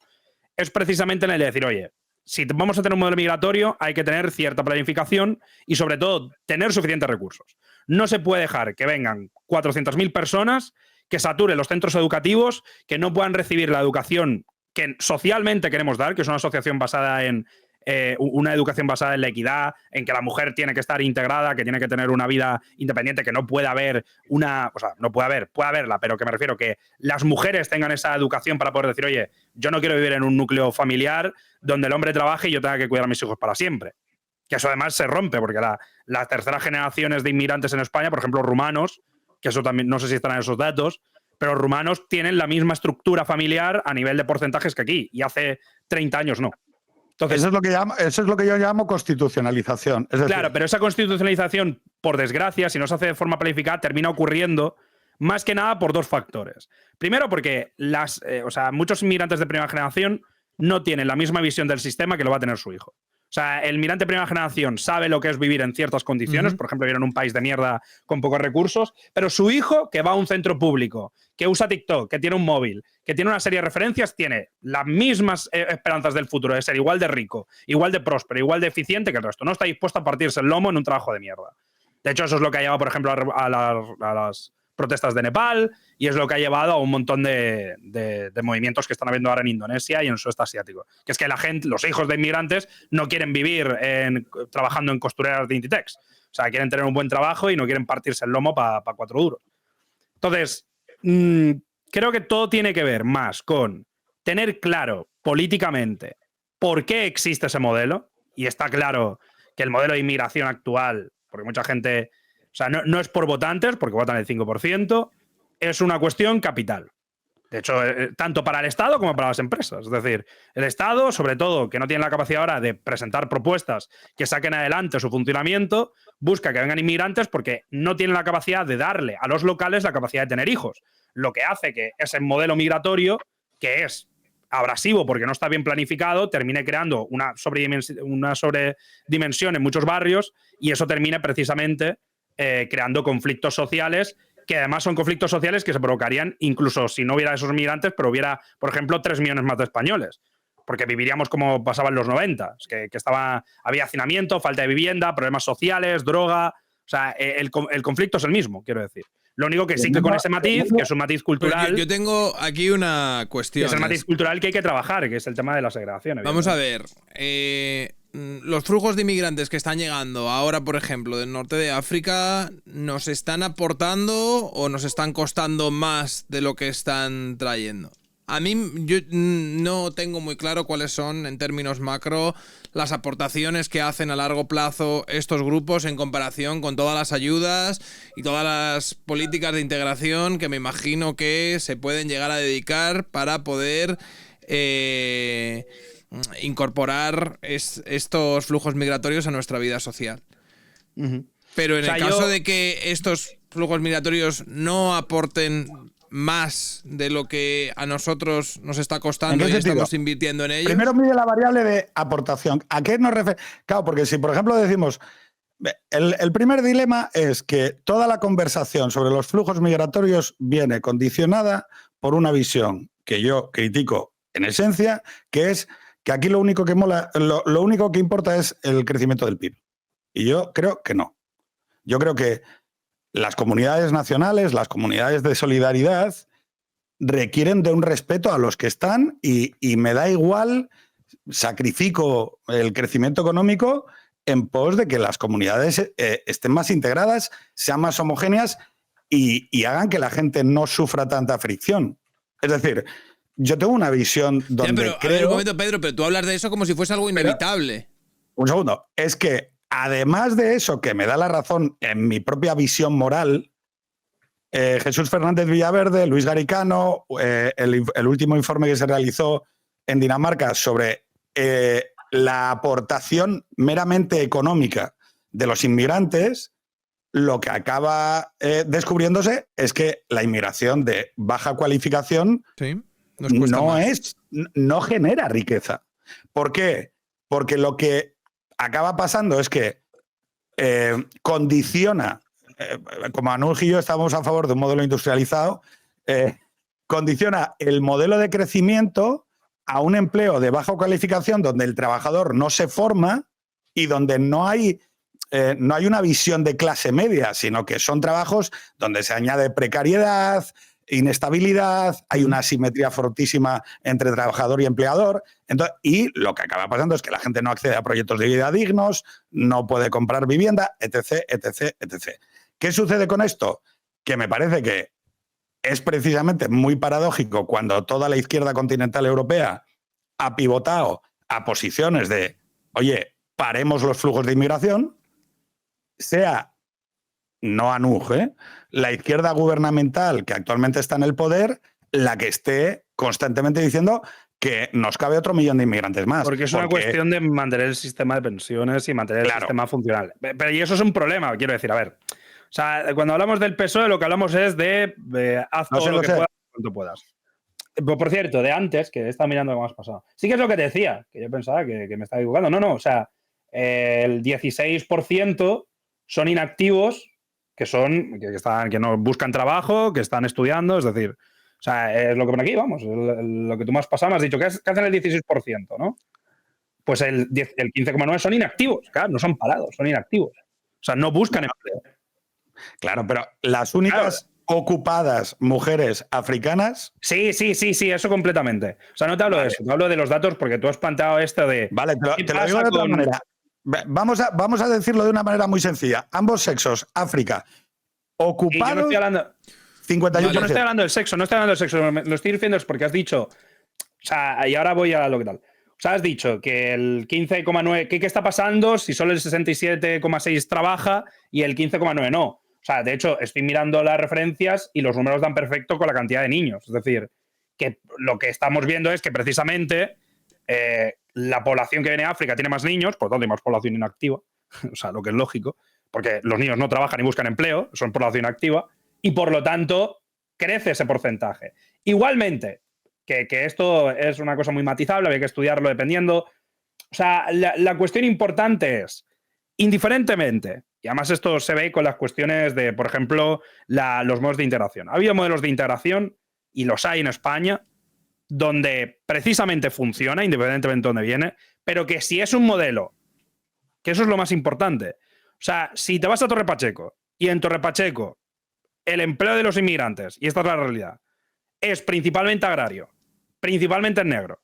es precisamente en el de decir, oye, si vamos a tener un modelo migratorio, hay que tener cierta planificación y, sobre todo, tener suficientes recursos. No se puede dejar que vengan 400.000 personas, que saturen los centros educativos, que no puedan recibir la educación que socialmente queremos dar, que es una asociación basada en una educación basada en la equidad, en que la mujer tiene que estar integrada, que tiene que tener una vida independiente, que no puede haber puede haberla, pero que me refiero que las mujeres tengan esa educación para poder decir, oye, yo no quiero vivir en un núcleo familiar donde el hombre trabaje y yo tenga que cuidar a mis hijos para siempre. Que eso además se rompe, porque las terceras generaciones de inmigrantes en España, por ejemplo, rumanos, que eso también, no sé si están en esos datos, pero rumanos tienen la misma estructura familiar a nivel de porcentajes que aquí, y hace 30 años no. Entonces, eso es lo que yo llamo constitucionalización. Es decir, claro, pero esa constitucionalización, por desgracia, si no se hace de forma planificada, termina ocurriendo más que nada por 2 factores. Primero, porque muchos inmigrantes de primera generación no tienen la misma visión del sistema que lo va a tener su hijo. O sea, el migrante de primera generación sabe lo que es vivir en ciertas condiciones, por ejemplo, vivir en un país de mierda con pocos recursos, pero su hijo, que va a un centro público, que usa TikTok, que tiene un móvil, que tiene una serie de referencias, tiene las mismas esperanzas del futuro de ser igual de rico, igual de próspero, igual de eficiente que el resto. No está dispuesto a partirse el lomo en un trabajo de mierda. De hecho, eso es lo que ha llevado, por ejemplo, a las protestas de Nepal y es lo que ha llevado a un montón de movimientos que están habiendo ahora en Indonesia y en el sudeste asiático. Que es que la gente, los hijos de inmigrantes no quieren vivir trabajando en costureras de Inditex. O sea, quieren tener un buen trabajo y no quieren partirse el lomo para 4 duros. Entonces, creo que todo tiene que ver más con tener claro políticamente por qué existe ese modelo. Y está claro que el modelo de inmigración actual, porque mucha gente, o sea, no es por votantes, porque votan el 5%, es una cuestión capital. De hecho, tanto para el Estado como para las empresas. Es decir, el Estado, sobre todo, que no tiene la capacidad ahora de presentar propuestas que saquen adelante su funcionamiento, busca que vengan inmigrantes porque no tiene la capacidad de darle a los locales la capacidad de tener hijos. Lo que hace que ese modelo migratorio, que es abrasivo porque no está bien planificado, termine creando una sobredimensión en muchos barrios y eso termine precisamente creando conflictos sociales que además son conflictos sociales que se provocarían incluso si no hubiera esos migrantes, pero hubiera, por ejemplo, 3 millones más de españoles. Porque viviríamos como pasaba en los 90, que había hacinamiento, falta de vivienda, problemas sociales, droga. O sea, el conflicto es el mismo, quiero decir. Lo único que sí que con ese matiz, que es un matiz cultural. Yo tengo aquí una cuestión. Es el matiz cultural que hay que trabajar, que es el tema de la segregación. Vamos a ver. Los flujos de inmigrantes que están llegando ahora, por ejemplo, del norte de África, ¿nos están aportando o nos están costando más de lo que están trayendo? A mí, yo no tengo muy claro cuáles son, en términos macro, las aportaciones que hacen a largo plazo estos grupos en comparación con todas las ayudas y todas las políticas de integración que me imagino que se pueden llegar a dedicar para poder incorporar estos flujos migratorios a nuestra vida social. Pero en el caso de que estos flujos migratorios no aporten más de lo que a nosotros nos está costando y estamos invirtiendo en ello. Primero mide la variable de aportación. ¿A qué nos referimos? Claro, porque si, por ejemplo, decimos... El primer dilema es que toda la conversación sobre los flujos migratorios viene condicionada por una visión que yo critico en esencia, que es que aquí lo único que mola, lo único que importa es el crecimiento del PIB. Y yo creo que no. Yo creo que las comunidades nacionales, las comunidades de solidaridad, requieren de un respeto a los que están y me da igual, sacrifico el crecimiento económico en pos de que las comunidades estén más integradas, sean más homogéneas y hagan que la gente no sufra tanta fricción. Es decir, yo tengo una visión donde pero, creo... A ver, un momento, Pedro, pero tú hablas de eso como si fuese algo inevitable. Un segundo. Es que, además de eso, que me da la razón en mi propia visión moral, Jesús Fernández Villaverde, Luis Garicano, el último informe que se realizó en Dinamarca sobre la aportación meramente económica de los inmigrantes, lo que acaba descubriéndose es que la inmigración de baja cualificación no genera riqueza. ¿Por qué? Porque lo que acaba pasando es que condiciona, como Anuj y yo estamos a favor de un modelo industrializado, condiciona el modelo de crecimiento a un empleo de baja cualificación donde el trabajador no se forma y donde no hay una visión de clase media, sino que son trabajos donde se añade precariedad, inestabilidad, hay una asimetría fortísima entre trabajador y empleador. Entonces, y lo que acaba pasando es que la gente no accede a proyectos de vida dignos, no puede comprar vivienda, etc., etc., etc. ¿Qué sucede con esto? Que me parece que es precisamente muy paradójico cuando toda la izquierda continental europea ha pivotado a posiciones de, oye, paremos los flujos de inmigración, sea no Anuj, la izquierda gubernamental que actualmente está en el poder, la que esté constantemente diciendo que nos cabe otro millón de inmigrantes más. Porque es una cuestión de mantener el sistema de pensiones y mantener el sistema funcional. Pero y eso es un problema, quiero decir, a ver. O sea, cuando hablamos del PSOE, lo que hablamos es de haz todo lo que puedas, cuanto puedas. Por cierto, de antes, que he estado mirando lo que me has pasado. Sí que es lo que te decía, que yo pensaba que me estaba equivocando. No, o sea, el 16% son inactivos, que no buscan trabajo, que están estudiando, es decir, o sea, es lo que pone aquí, vamos, lo que tú me has pasado, me has dicho, ¿qué hacen el 16%, no? Pues el 15,9% son inactivos, claro, no son parados, son inactivos. O sea, no buscan empleo. Claro, pero las únicas... ocupadas mujeres africanas. Sí, eso completamente. O sea, no te hablo de eso, te hablo de los datos porque tú has planteado esto de... Vale, te lo digo de otra manera. Vamos a decirlo de una manera muy sencilla. Ambos sexos, África, ocupados... Yo no estoy hablando... 51%. Yo no estoy hablando del sexo, lo estoy diciendo es porque has dicho... O sea, y ahora voy a lo que tal. O sea, has dicho que el 15,9... ¿Qué está pasando si solo el 67,6 trabaja y el 15,9 no? O sea, de hecho, estoy mirando las referencias y los números dan perfecto con la cantidad de niños. Es decir, que lo que estamos viendo es que precisamente la población que viene de África tiene más niños, por lo tanto hay más población inactiva, o sea, lo que es lógico, porque los niños no trabajan y buscan empleo, son población activa, y por lo tanto crece ese porcentaje. Igualmente, que esto es una cosa muy matizable, hay que estudiarlo dependiendo. O sea, la cuestión importante es, indiferentemente, y además esto se ve con las cuestiones de, por ejemplo, los modos de integración. Ha habido modelos de integración, y los hay en España, donde precisamente funciona, independientemente de dónde viene, pero que si es un modelo, que eso es lo más importante. O sea, si te vas a Torre Pacheco y en Torre Pacheco el empleo de los inmigrantes, y esta es la realidad, es principalmente agrario, principalmente en negro,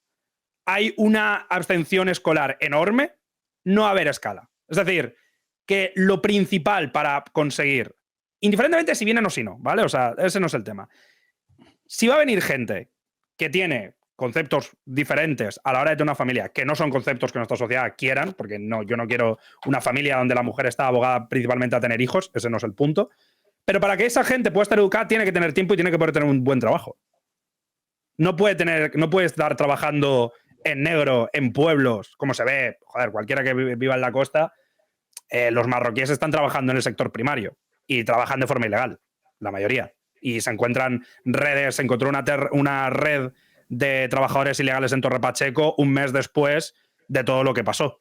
hay una abstención escolar enorme, no va a haber escala. Es decir, que lo principal para conseguir, indiferentemente si vienen o si no, ¿vale? O sea, ese no es el tema. Si va a venir gente que tiene conceptos diferentes a la hora de tener una familia, que no son conceptos que nuestra sociedad quieran, porque yo no quiero una familia donde la mujer está abogada principalmente a tener hijos, ese no es el punto, pero para que esa gente pueda estar educada tiene que tener tiempo y tiene que poder tener un buen trabajo. No puede estar trabajando en negro, en pueblos, como se ve, joder, cualquiera que viva en la costa, los marroquíes están trabajando en el sector primario y trabajan de forma ilegal, la mayoría. Y se encuentran redes, se encontró una red de trabajadores ilegales en Torre Pacheco un mes después de todo lo que pasó.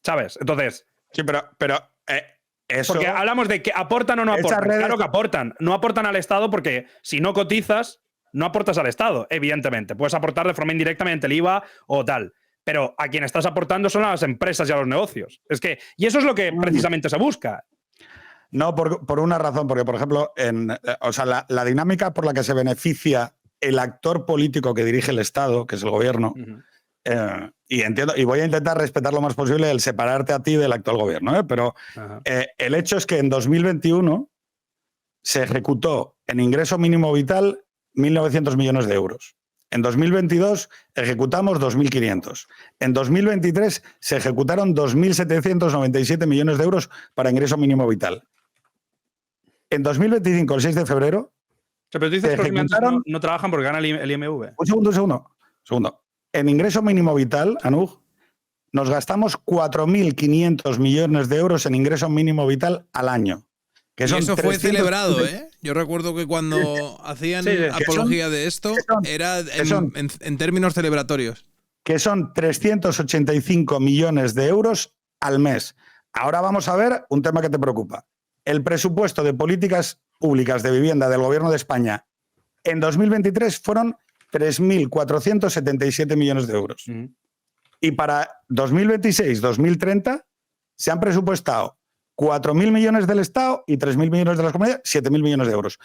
¿Sabes? Entonces... Sí, pero eso... Porque hablamos de que aportan o no aportan. Claro que aportan. No aportan al Estado porque si no cotizas, no aportas al Estado, evidentemente. Puedes aportar de forma indirecta mediante el IVA o tal. Pero a quien estás aportando son a las empresas y a los negocios. Y eso es lo que precisamente se busca. No, por una razón, porque, por ejemplo, la dinámica por la que se beneficia el actor político que dirige el Estado, que es el gobierno, y entiendo, y voy a intentar respetar lo más posible el separarte a ti del actual gobierno, pero el hecho es que en 2021 se ejecutó en ingreso mínimo vital 1.900 millones de euros. En 2022 ejecutamos 2.500. En 2023 se ejecutaron 2.797 millones de euros para ingreso mínimo vital. En 2025, el 6 de febrero... Pero tú dices que los inmigrantes no trabajan porque ganan el IMV. Un segundo. En ingreso mínimo vital, Anuj, nos gastamos 4.500 millones de euros en ingreso mínimo vital al año. Que son y eso 300... fue celebrado, ¿eh? Yo recuerdo que cuando hacían apología de esto, era en términos celebratorios. Que son 385 millones de euros al mes. Ahora vamos a ver un tema que te preocupa. El presupuesto de políticas públicas de vivienda del Gobierno de España en 2023 fueron 3.477 millones de euros. Y para 2026-2030 se han presupuestado 4.000 millones del Estado y 3.000 millones de las comunidades, 7.000 millones de euros.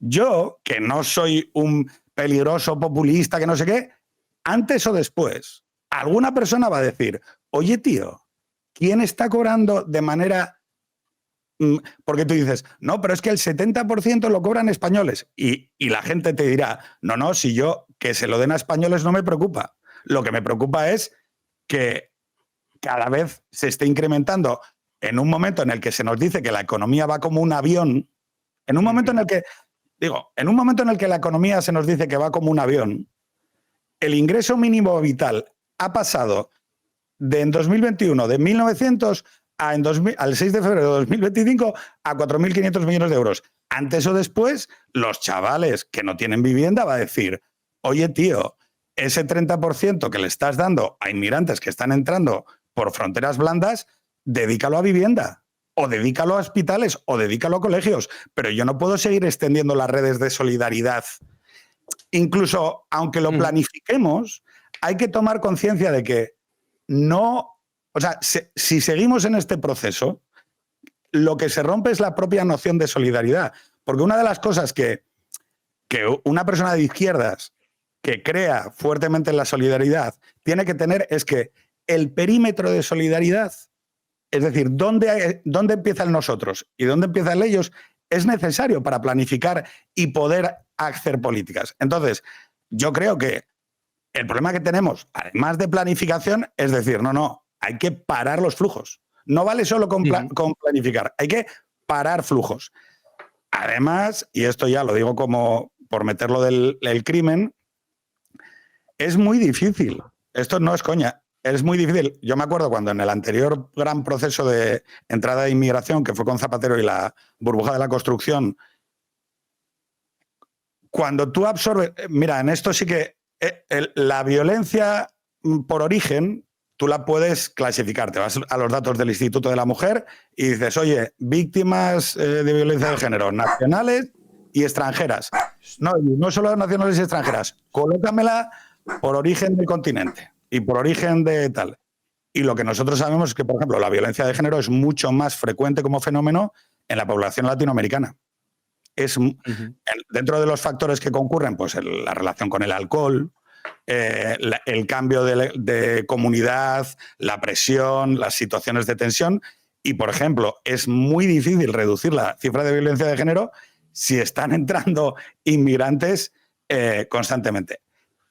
Yo, que no soy un peligroso populista, que no sé qué, antes o después, alguna persona va a decir, oye, tío, ¿quién está cobrando de manera...? Porque tú dices, no, pero es que el 70% lo cobran españoles. Y la gente te dirá, no, si yo que se lo den a españoles no me preocupa. Lo que me preocupa es que cada vez se esté incrementando en un momento en el que se nos dice que la economía va como un avión, en un momento en el que la economía se nos dice que va como un avión, el ingreso mínimo vital ha pasado en 2021 de 1.900 al 6 de febrero de 2025 a 4.500 millones de euros. Antes o después, los chavales que no tienen vivienda va a decir, oye, tío, ese 30% que le estás dando a inmigrantes que están entrando por fronteras blandas, dedícalo a vivienda, o dedícalo a hospitales, o dedícalo a colegios. Pero yo no puedo seguir extendiendo las redes de solidaridad. Incluso, aunque lo planifiquemos, hay que tomar conciencia de que no... O sea, si seguimos en este proceso, lo que se rompe es la propia noción de solidaridad. Porque una de las cosas que una persona de izquierdas que crea fuertemente en la solidaridad tiene que tener es que el perímetro de solidaridad, es decir, dónde empieza el nosotros y dónde empieza el ellos, es necesario para planificar y poder hacer políticas. Entonces, yo creo que el problema que tenemos, además de planificación, es decir, no, hay que parar los flujos. No vale solo con planificar, hay que parar flujos. Además, y esto ya lo digo como por meterlo del crimen, es muy difícil. Esto no es coña. Es muy difícil. Yo me acuerdo cuando en el anterior gran proceso de entrada de inmigración, que fue con Zapatero y la burbuja de la construcción, cuando tú absorbes... Mira, en esto sí que la violencia por origen, tú la puedes clasificar. Te vas a los datos del Instituto de la Mujer y dices, oye, víctimas de violencia de género, nacionales y extranjeras. No solo nacionales y extranjeras. Colócamela por origen del continente y por origen de tal. Y lo que nosotros sabemos es que, por ejemplo, la violencia de género es mucho más frecuente como fenómeno en la población latinoamericana. Es dentro de los factores que concurren, pues la relación con el alcohol, el cambio de comunidad, la presión, las situaciones de tensión. Y, por ejemplo, es muy difícil reducir la cifra de violencia de género si están entrando inmigrantes constantemente.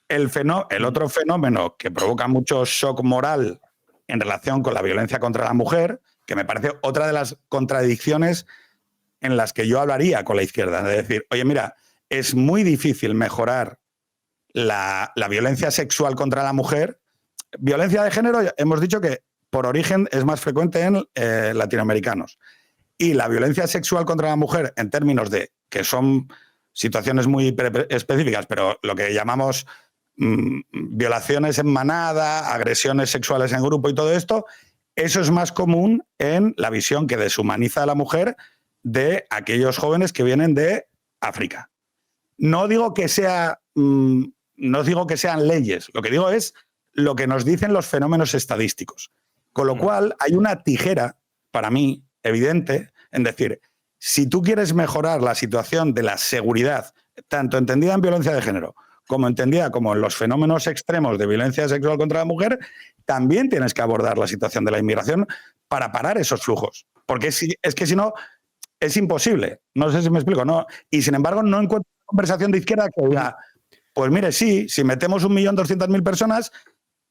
El otro fenómeno que provoca mucho shock moral en relación con la violencia contra la mujer, que me parece otra de las contradicciones en las que yo hablaría con la izquierda, de decir, oye, mira, es muy difícil mejorar la violencia sexual contra la mujer. Violencia de género, hemos dicho que por origen es más frecuente en latinoamericanos. Y la violencia sexual contra la mujer, en términos de que son situaciones muy específicas, pero lo que llamamos violaciones en manada, agresiones sexuales en grupo y todo esto, eso es más común en la visión que deshumaniza a la mujer de aquellos jóvenes que vienen de África. No digo que sean leyes, lo que digo es lo que nos dicen los fenómenos estadísticos. Con lo cual hay una tijera, para mí, evidente, en decir, si tú quieres mejorar la situación de la seguridad, tanto entendida en violencia de género como entendida como en los fenómenos extremos de violencia sexual contra la mujer, también tienes que abordar la situación de la inmigración para parar esos flujos. Porque es que si no, es imposible. No sé si me explico, ¿no? Y sin embargo, no encuentro una conversación de izquierda que diga, pues mire, sí, si metemos 1.200.000 personas,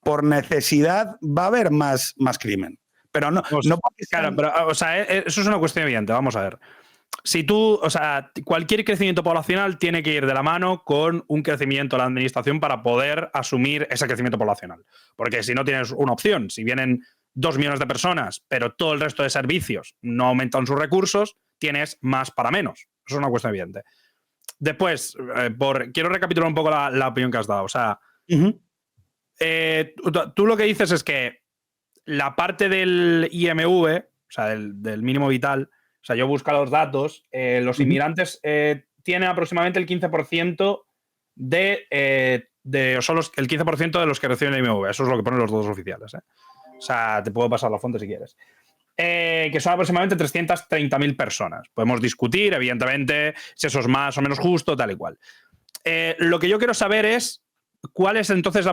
por necesidad va a haber más crimen. Pero no porque claro, pero o sea, eso es una cuestión evidente. Vamos a ver. Si tú, o sea, cualquier crecimiento poblacional tiene que ir de la mano con un crecimiento de la administración para poder asumir ese crecimiento poblacional. Porque si no tienes una opción, si vienen 2 millones de personas, pero todo el resto de servicios no aumentan sus recursos, tienes más para menos. Eso es una cuestión evidente. Después, quiero recapitular un poco la opinión que has dado. O sea, tú lo que dices es que la parte del IMV, o sea, del mínimo vital, o sea, yo busco los datos, los inmigrantes tienen aproximadamente el 15% el 15% de los que reciben el IMV. Eso es lo que ponen los datos oficiales. O sea, te puedo pasar la fuente si quieres. Que son aproximadamente 330.000 personas. Podemos discutir, evidentemente, si eso es más o menos justo, tal y cual. Lo que yo quiero saber es cuál es entonces la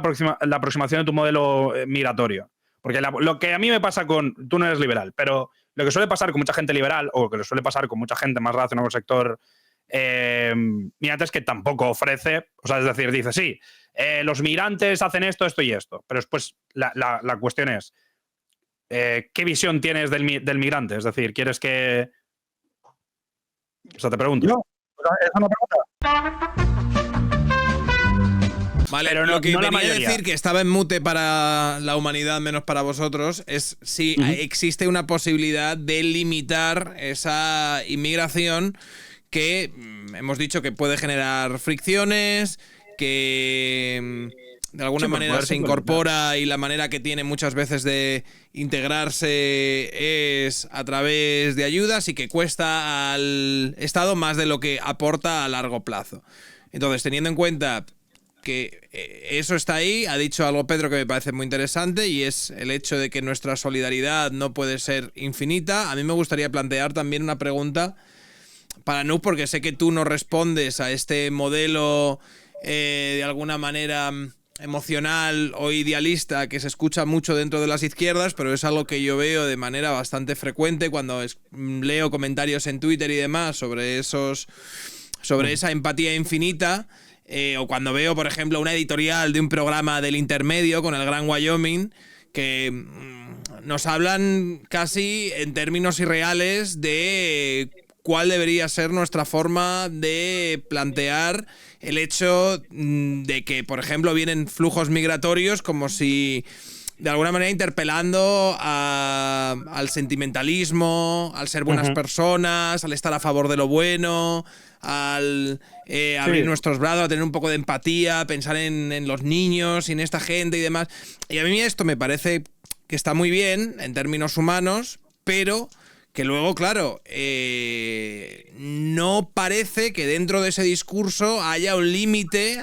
aproximación de tu modelo migratorio. Porque lo que a mí me pasa tú no eres liberal, pero lo que suele pasar con mucha gente liberal, o lo que le suele pasar con mucha gente más relacionada con el sector migrante, es que tampoco ofrece, o sea, es decir, dice, sí, los migrantes hacen esto y esto, pero después la cuestión es, ¿qué visión tienes del migrante? Es decir, ¿quieres que...? O sea, te pregunto. No, es una pregunta. Vale, pero lo que venía a decir, que estaba en mute para la humanidad menos para vosotros, es si existe una posibilidad de limitar esa inmigración que hemos dicho que puede generar fricciones, que de alguna manera se incorpora y la manera que tiene muchas veces de integrarse es a través de ayudas y que cuesta al Estado más de lo que aporta a largo plazo. Entonces, teniendo en cuenta que eso está ahí, ha dicho algo Pedro que me parece muy interesante, y es el hecho de que nuestra solidaridad no puede ser infinita. A mí me gustaría plantear también una pregunta para Nuke, porque sé que tú no respondes a este modelo de alguna manera emocional o idealista que se escucha mucho dentro de las izquierdas, pero es algo que yo veo de manera bastante frecuente cuando leo comentarios en Twitter y demás sobre esa empatía infinita, o cuando veo, por ejemplo, una editorial de un programa del Intermedio con el Gran Wyoming, que nos hablan casi en términos irreales de cuál debería ser nuestra forma de plantear el hecho de que, por ejemplo, vienen flujos migratorios, como si de alguna manera interpelando al sentimentalismo, al ser buenas personas, al estar a favor de lo bueno, al abrir nuestros brazos, a tener un poco de empatía, pensar en los niños y en esta gente y demás. Y a mí esto me parece que está muy bien en términos humanos, pero que luego, claro, no parece que dentro de ese discurso haya un límite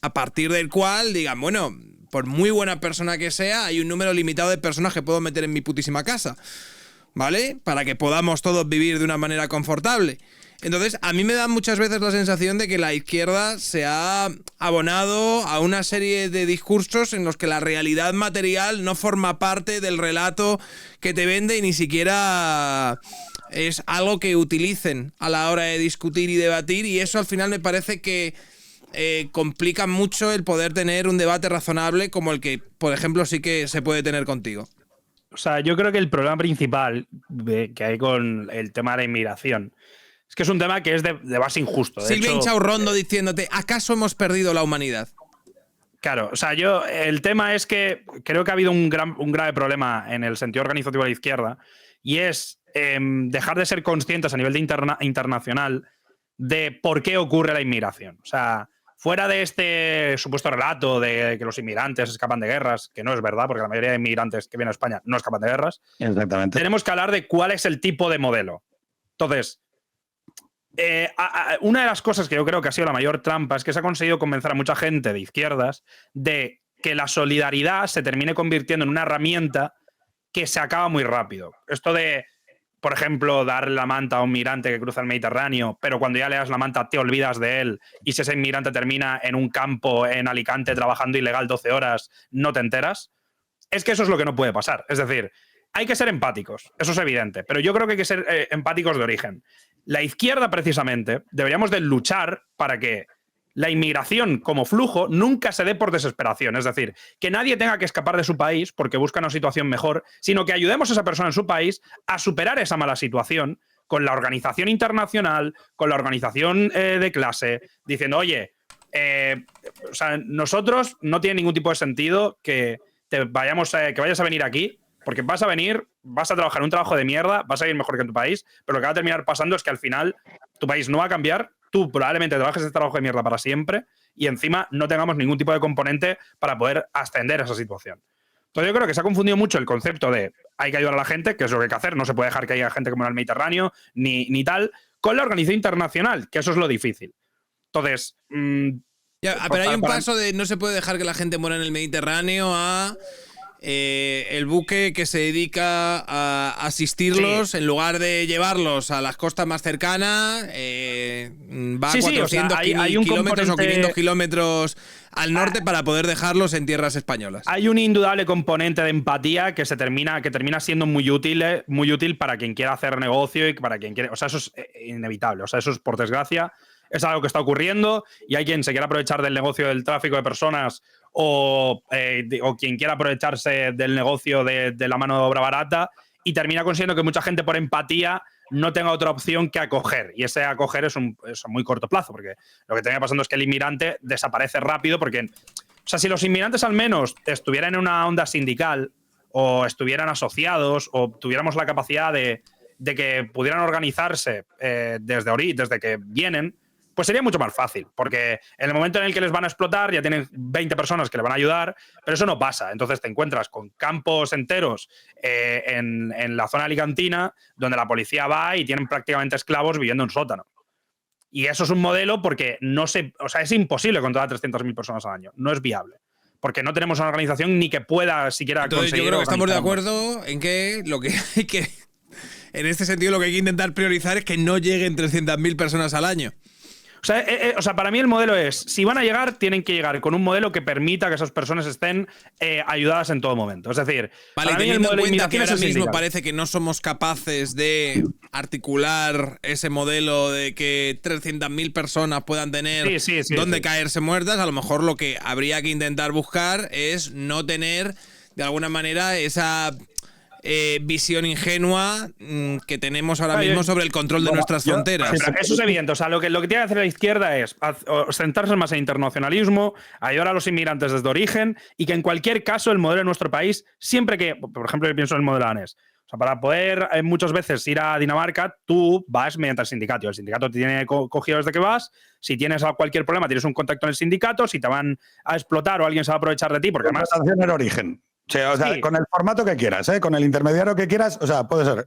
a partir del cual digan, bueno, por muy buena persona que sea, hay un número limitado de personas que puedo meter en mi putísima casa, ¿vale? Para que podamos todos vivir de una manera confortable. Entonces, a mí me da muchas veces la sensación de que la izquierda se ha abonado a una serie de discursos en los que la realidad material no forma parte del relato que te vende y ni siquiera es algo que utilicen a la hora de discutir y debatir, y eso al final me parece que complica mucho el poder tener un debate razonable como el que, por ejemplo, sí que se puede tener contigo. O sea, yo creo que el problema principal que hay con el tema de la inmigración es que es un tema que es de base injusto. Silvia Inchaurrondo diciéndote, ¿acaso hemos perdido la humanidad? Claro, o sea, el tema es que creo que ha habido un grave problema en el sentido organizativo de la izquierda, y es dejar de ser conscientes a nivel de internacional de por qué ocurre la inmigración. O sea, fuera de este supuesto relato de que los inmigrantes escapan de guerras, que no es verdad, porque la mayoría de inmigrantes que vienen a España no escapan de guerras. Exactamente. Tenemos que hablar de cuál es el tipo de modelo. Entonces, una de las cosas que yo creo que ha sido la mayor trampa es que se ha conseguido convencer a mucha gente de izquierdas de que la solidaridad se termine convirtiendo en una herramienta que se acaba muy rápido. Esto de, por ejemplo, darle la manta a un migrante que cruza el Mediterráneo, pero cuando ya le das la manta te olvidas de él, y si ese inmigrante termina en un campo en Alicante trabajando ilegal 12 horas, no te enteras. Es que eso es lo que no puede pasar. Es decir, hay que ser empáticos, eso es evidente, pero yo creo que hay que ser empáticos de origen. La izquierda, precisamente, deberíamos de luchar para que la inmigración como flujo nunca se dé por desesperación. Es decir, que nadie tenga que escapar de su país porque busca una situación mejor, sino que ayudemos a esa persona en su país a superar esa mala situación con la organización internacional, con la organización de clase, diciendo, oye, o sea, nosotros no tiene ningún tipo de sentido que vayas a venir aquí, porque vas a venir, vas a trabajar en un trabajo de mierda, vas a ir mejor que en tu país, pero lo que va a terminar pasando es que al final tu país no va a cambiar, tú probablemente trabajes este trabajo de mierda para siempre y encima no tengamos ningún tipo de componente para poder ascender a esa situación. Entonces yo creo que se ha confundido mucho el concepto de hay que ayudar a la gente, que es lo que hay que hacer, no se puede dejar que haya gente como en el Mediterráneo, ni tal, con la organización internacional, que eso es lo difícil. Entonces... pero hay un paso de no se puede dejar que la gente muera en el Mediterráneo a... el buque que se dedica a asistirlos, en lugar de llevarlos a las costas más cercanas, va a 400 kilómetros o 500 kilómetros al norte para poder dejarlos en tierras españolas. Hay un indudable componente de empatía que termina siendo muy útil para quien quiera hacer negocio y para quien quiere. O sea, eso es inevitable. O sea, eso es, por desgracia, es algo que está ocurriendo, y hay quien se quiera aprovechar del negocio del tráfico de personas o quien quiera aprovecharse del negocio de la mano de obra barata, y termina consiguiendo que mucha gente por empatía no tenga otra opción que acoger. Y ese acoger es a muy corto plazo, porque lo que termina pasando es que el inmigrante desaparece rápido, porque, o sea, si los inmigrantes al menos estuvieran en una onda sindical o estuvieran asociados o tuviéramos la capacidad de que pudieran organizarse desde que vienen, pues sería mucho más fácil, porque en el momento en el que les van a explotar ya tienen 20 personas que le van a ayudar, pero eso no pasa. Entonces te encuentras con campos enteros en la zona alicantina donde la policía va y tienen prácticamente esclavos viviendo en sótano. Y eso es un modelo porque es imposible controlar a 300.000 personas al año. No es viable. Porque no tenemos una organización ni que pueda siquiera conseguir. Yo creo que estamos de acuerdo en que lo que hay que en este sentido lo que hay que intentar priorizar es que no lleguen 300.000 personas al año. O sea, para mí el modelo es, si van a llegar, tienen que llegar con un modelo que permita que esas personas estén ayudadas en todo momento. Es decir, vale, para mí el teniendo en modelo de cuenta que inmigración ahora es el mismo sindical. parece que no somos capaces de articular ese modelo de que 300.000 personas puedan tener donde caerse muertas, a lo mejor lo que habría que intentar buscar es no tener, de alguna manera, esa visión ingenua que tenemos ahora mismo sobre el control de nuestras fronteras. Eso es evidente. O sea, lo que tiene que hacer la izquierda es centrarse más en internacionalismo, ayudar a los inmigrantes desde origen y que en cualquier caso el modelo de nuestro país, siempre que, por ejemplo, yo pienso en el modelo danés, o sea, para poder muchas veces ir a Dinamarca, tú vas mediante el sindicato. El sindicato te tiene cogido desde que vas. Si tienes cualquier problema, tienes un contacto en el sindicato. Si te van a explotar o alguien se va a aprovechar de ti, porque además… en origen. O sea, con el formato que quieras, con el intermediario que quieras, o sea, puede ser.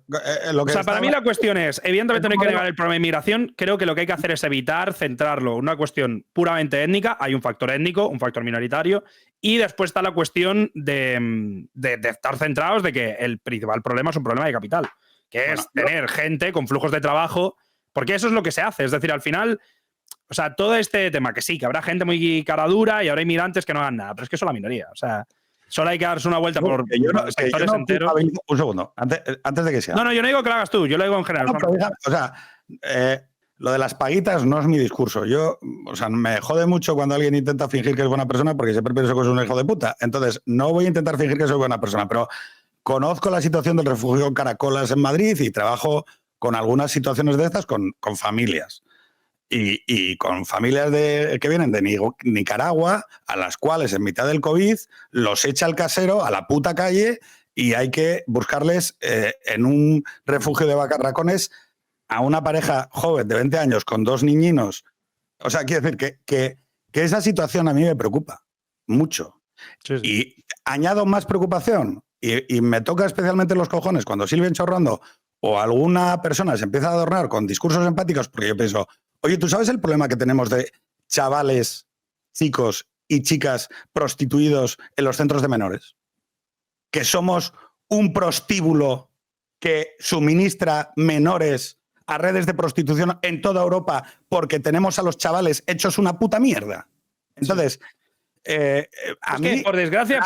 Para mí la cuestión es, evidentemente no hay que negar el problema de inmigración, creo que lo que hay que hacer es evitar centrarlo en una cuestión puramente étnica, hay un factor étnico, un factor minoritario, y después está la cuestión de estar centrados de que el principal problema es un problema de capital, que es tener gente con flujos de trabajo, porque eso es lo que se hace, es decir, al final… O sea, todo este tema, que sí, que habrá gente muy cara dura y habrá inmigrantes que no hagan nada, pero es que eso es la minoría, o sea… Solo hay que darse una vuelta por sectores enteros. Un segundo, antes de que sea. No, yo no digo que lo hagas tú, yo lo digo en general. O sea, lo de las paguitas no es mi discurso. O sea, me jode mucho cuando alguien intenta fingir que es buena persona porque siempre pienso que es un hijo de puta. Entonces, no voy a intentar fingir que soy buena persona, pero conozco la situación del refugio Caracolas en Madrid y trabajo con algunas situaciones de estas con familias. Y con familias que vienen de Nicaragua, a las cuales en mitad del COVID los echa el casero a la puta calle y hay que buscarles en un refugio de barracones a una pareja joven de 20 años con 2 niñinos. O sea, quiero decir que esa situación a mí me preocupa mucho. Sí. Y añado más preocupación y me toca especialmente los cojones cuando Silvia Chorrondo o alguna persona se empieza a adornar con discursos empáticos porque yo pienso… Oye, ¿tú sabes el problema que tenemos de chavales, chicos y chicas prostituidos en los centros de menores? Que somos un prostíbulo que suministra menores a redes de prostitución en toda Europa porque tenemos a los chavales hechos una puta mierda. Entonces, a mí… que, por desgracia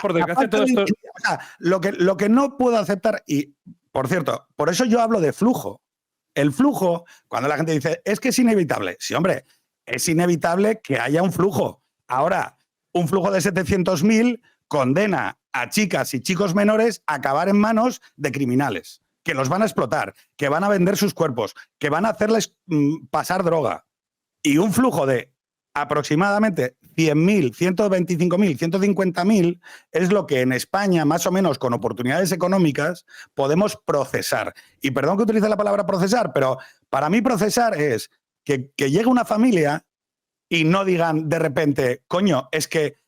todo esto… O sea, lo que no puedo aceptar, y por cierto, por eso yo hablo de flujo. El flujo, cuando la gente dice, es que es inevitable. Sí, hombre, es inevitable que haya un flujo. Ahora, un flujo de 700.000 condena a chicas y chicos menores a acabar en manos de criminales, que los van a explotar, que van a vender sus cuerpos, que van a hacerles pasar droga. Y un flujo de aproximadamente 100.000, 125.000, 150.000 es lo que en España, más o menos con oportunidades económicas, podemos procesar. Y perdón que utilice la palabra procesar, pero para mí procesar es que llegue una familia y no digan de repente, coño, es que,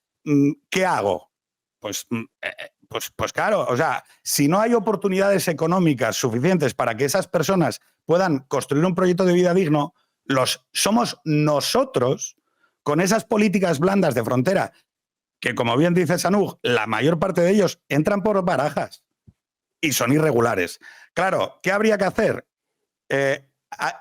¿qué hago? Pues claro, o sea, si no hay oportunidades económicas suficientes para que esas personas puedan construir un proyecto de vida digno, somos nosotros, con esas políticas blandas de frontera, que como bien dice Sanug, la mayor parte de ellos entran por barajas y son irregulares. Claro, ¿qué habría que hacer?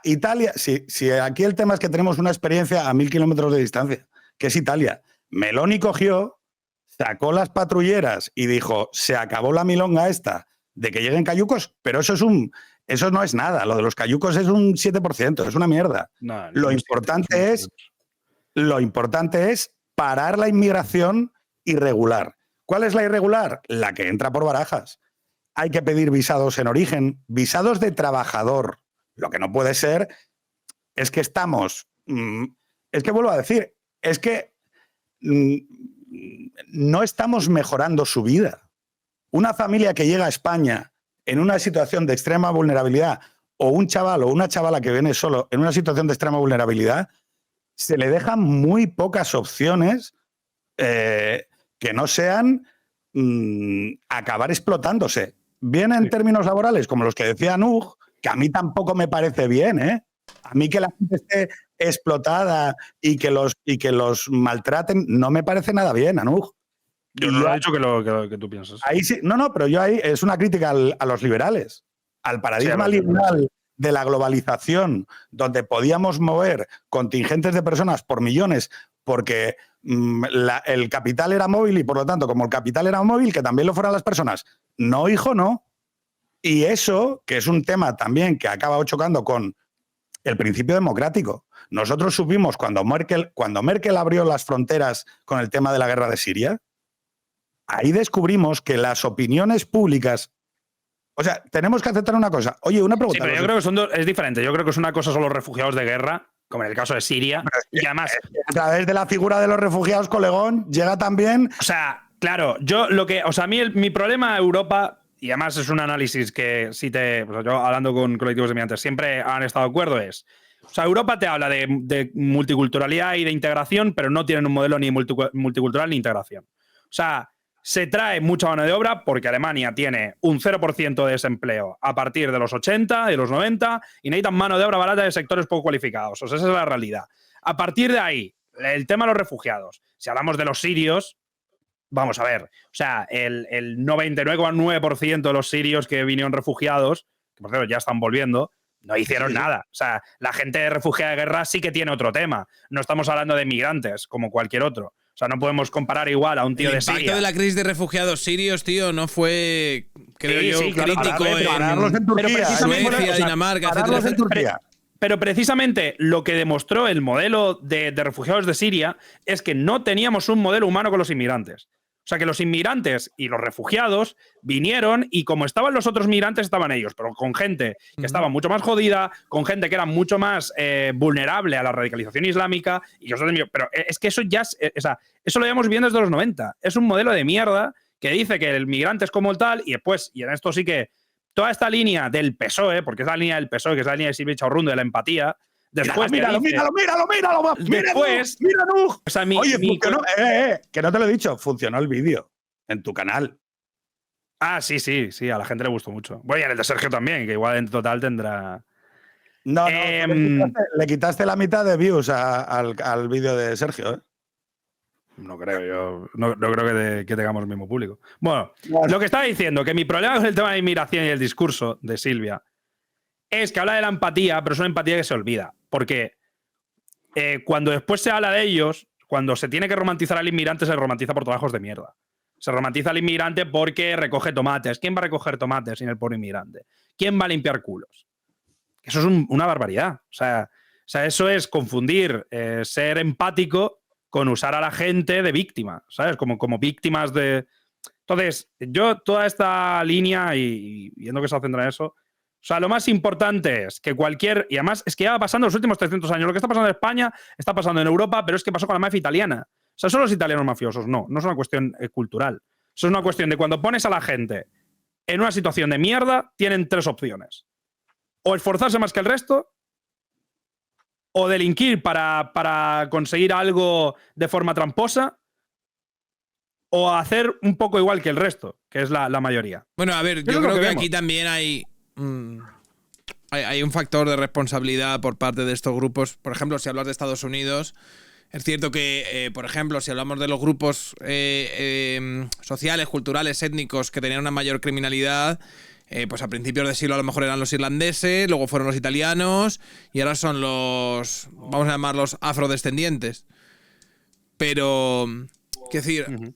Italia, si aquí el tema es que tenemos una experiencia a 1.000 kilómetros de distancia, que es Italia. Meloni cogió, sacó las patrulleras y dijo, se acabó la milonga esta de que lleguen cayucos, pero eso no es nada. Lo de los cayucos es un 7%, es una mierda. No, lo importante es parar la inmigración irregular. ¿Cuál es la irregular? La que entra por barajas. Hay que pedir visados en origen, visados de trabajador. Lo que no puede ser es que vuelvo a decir, es que no estamos mejorando su vida. Una familia que llega a España en una situación de extrema vulnerabilidad o un chaval o una chavala que viene solo en una situación de extrema vulnerabilidad, se le dejan muy pocas opciones que no sean acabar explotándose. Bien en términos laborales, como los que decía Nuj, que a mí tampoco me parece bien, ¿eh? A mí que la gente esté explotada y que los maltraten no me parece nada bien, Anuj. Yo no he dicho que tú piensas. Ahí sí, no, pero yo ahí es una crítica a los liberales. al paradigma liberal de la globalización, donde podíamos mover contingentes de personas por millones, porque el capital era móvil y por lo tanto, como el capital era móvil, que también lo fueran las personas. No, hijo, no. Y eso, que es un tema también que ha acabado chocando con el principio democrático. Nosotros supimos cuando Merkel abrió las fronteras con el tema de la guerra de Siria, ahí descubrimos que las opiniones públicas... O sea, tenemos que aceptar una cosa. Oye, una pregunta. Sí, pero yo creo que es diferente. Yo creo que es una cosa son los refugiados de guerra, como en el caso de Siria, y además... A través de la figura de los refugiados, colegón, llega también... O sea, claro, a mí mi problema a Europa, y además es un análisis que yo hablando con colectivos de migrantes siempre han estado de acuerdo, o sea, Europa te habla de multiculturalidad y de integración, pero no tienen un modelo ni multicultural ni integración. O sea, se trae mucha mano de obra porque Alemania tiene un 0% de desempleo a partir de los 80 y los 90 y necesitan mano de obra barata de sectores poco cualificados. O sea, esa es la realidad. A partir de ahí, el tema de los refugiados. Si hablamos de los sirios, vamos a ver. O sea, el 99,9% de los sirios que vinieron refugiados, que por cierto ya están volviendo, no hicieron nada. O sea, la gente refugiada de guerra sí que tiene otro tema. No estamos hablando de migrantes como cualquier otro. O sea, no podemos comparar igual a un tío de Siria. El impacto de la crisis de refugiados sirios, tío, no fue, creo yo, crítico en Turquía, Suecia, Dinamarca, etcétera. Pero precisamente lo que demostró el modelo de refugiados de Siria es que no teníamos un modelo humano con los inmigrantes. O sea, que los inmigrantes y los refugiados vinieron y como estaban los otros migrantes, estaban ellos, pero con gente que estaba mucho más jodida, con gente que era mucho más vulnerable a la radicalización islámica. Pero es que eso ya eso lo llevamos viendo desde los 90. Es un modelo de mierda que dice que el migrante es como el tal y después, y en esto sí que toda esta línea del PSOE, porque es la línea del PSOE, que es la línea de Silvia Chaurrundo de la empatía, después míralo. Después, míralo. O sea, Oye, funcionó, que no te lo he dicho, funcionó el vídeo en tu canal. Ah, sí, a la gente le gustó mucho. Bueno, y en el de Sergio también, que igual en total tendrá... No, le quitaste la mitad de views al vídeo de Sergio, ¿eh? No creo, yo no creo que tengamos el mismo público. Bueno, lo que estaba diciendo, que mi problema con el tema de inmigración y el discurso de Silvia es que habla de la empatía, pero es una empatía que se olvida. Porque cuando después se habla de ellos, cuando se tiene que romantizar al inmigrante, se romantiza por trabajos de mierda. Se romantiza al inmigrante porque recoge tomates. ¿Quién va a recoger tomates sin el pobre inmigrante? ¿Quién va a limpiar culos? Eso es una barbaridad. O sea, eso es confundir ser empático con usar a la gente de víctima, ¿sabes? Como víctimas de... Entonces, yo toda esta línea, y viendo que se centra en eso, o sea, lo más importante es que y además es que ya va pasando los últimos 300 años, lo que está pasando en España está pasando en Europa, pero es que pasó con la mafia italiana. O sea, ¿son los italianos mafiosos? No es una cuestión cultural. Eso es una cuestión de cuando pones a la gente en una situación de mierda, tienen 3 opciones. O esforzarse más que el resto, o delinquir para conseguir algo de forma tramposa, o hacer un poco igual que el resto, que es la mayoría. Bueno, a ver, yo creo que aquí también hay un factor de responsabilidad por parte de estos grupos. Por ejemplo, si hablas de Estados Unidos, es cierto que, por ejemplo, si hablamos de los grupos sociales, culturales, étnicos que tenían una mayor criminalidad, pues a principios de siglo a lo mejor eran los irlandeses, luego fueron los italianos y ahora son los, vamos a llamarlos, afrodescendientes. Pero, quiero decir,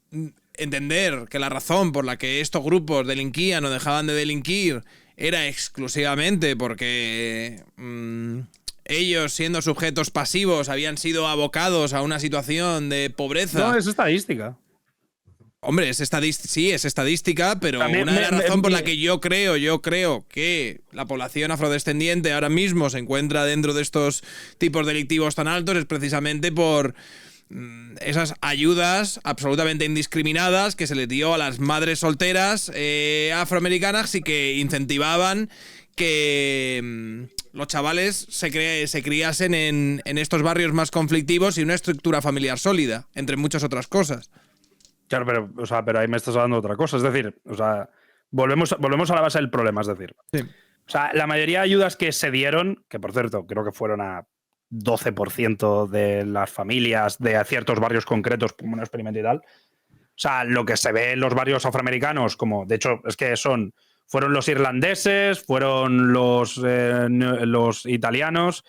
entender que la razón por la que estos grupos delinquían o dejaban de delinquir era exclusivamente porque ellos, siendo sujetos pasivos, habían sido abocados a una situación de pobreza. No, es estadística. Hombre, es estadística, pero también una de las razones por la que yo creo que la población afrodescendiente ahora mismo se encuentra dentro de estos tipos delictivos tan altos es precisamente por esas ayudas absolutamente indiscriminadas que se les dio a las madres solteras afroamericanas y que incentivaban que los chavales se criasen en estos barrios más conflictivos y una estructura familiar sólida, entre muchas otras cosas. Claro, pero ahí me estás hablando de otra cosa. Es decir, volvemos a la base del problema. Es decir, sí. O sea, la mayoría de ayudas que se dieron, que por cierto, creo que fueron a 12% de las familias de ciertos barrios concretos, como un experimento y tal. O sea, lo que se ve en los barrios afroamericanos, como de hecho es que son Fueron los irlandeses, fueron los italianos.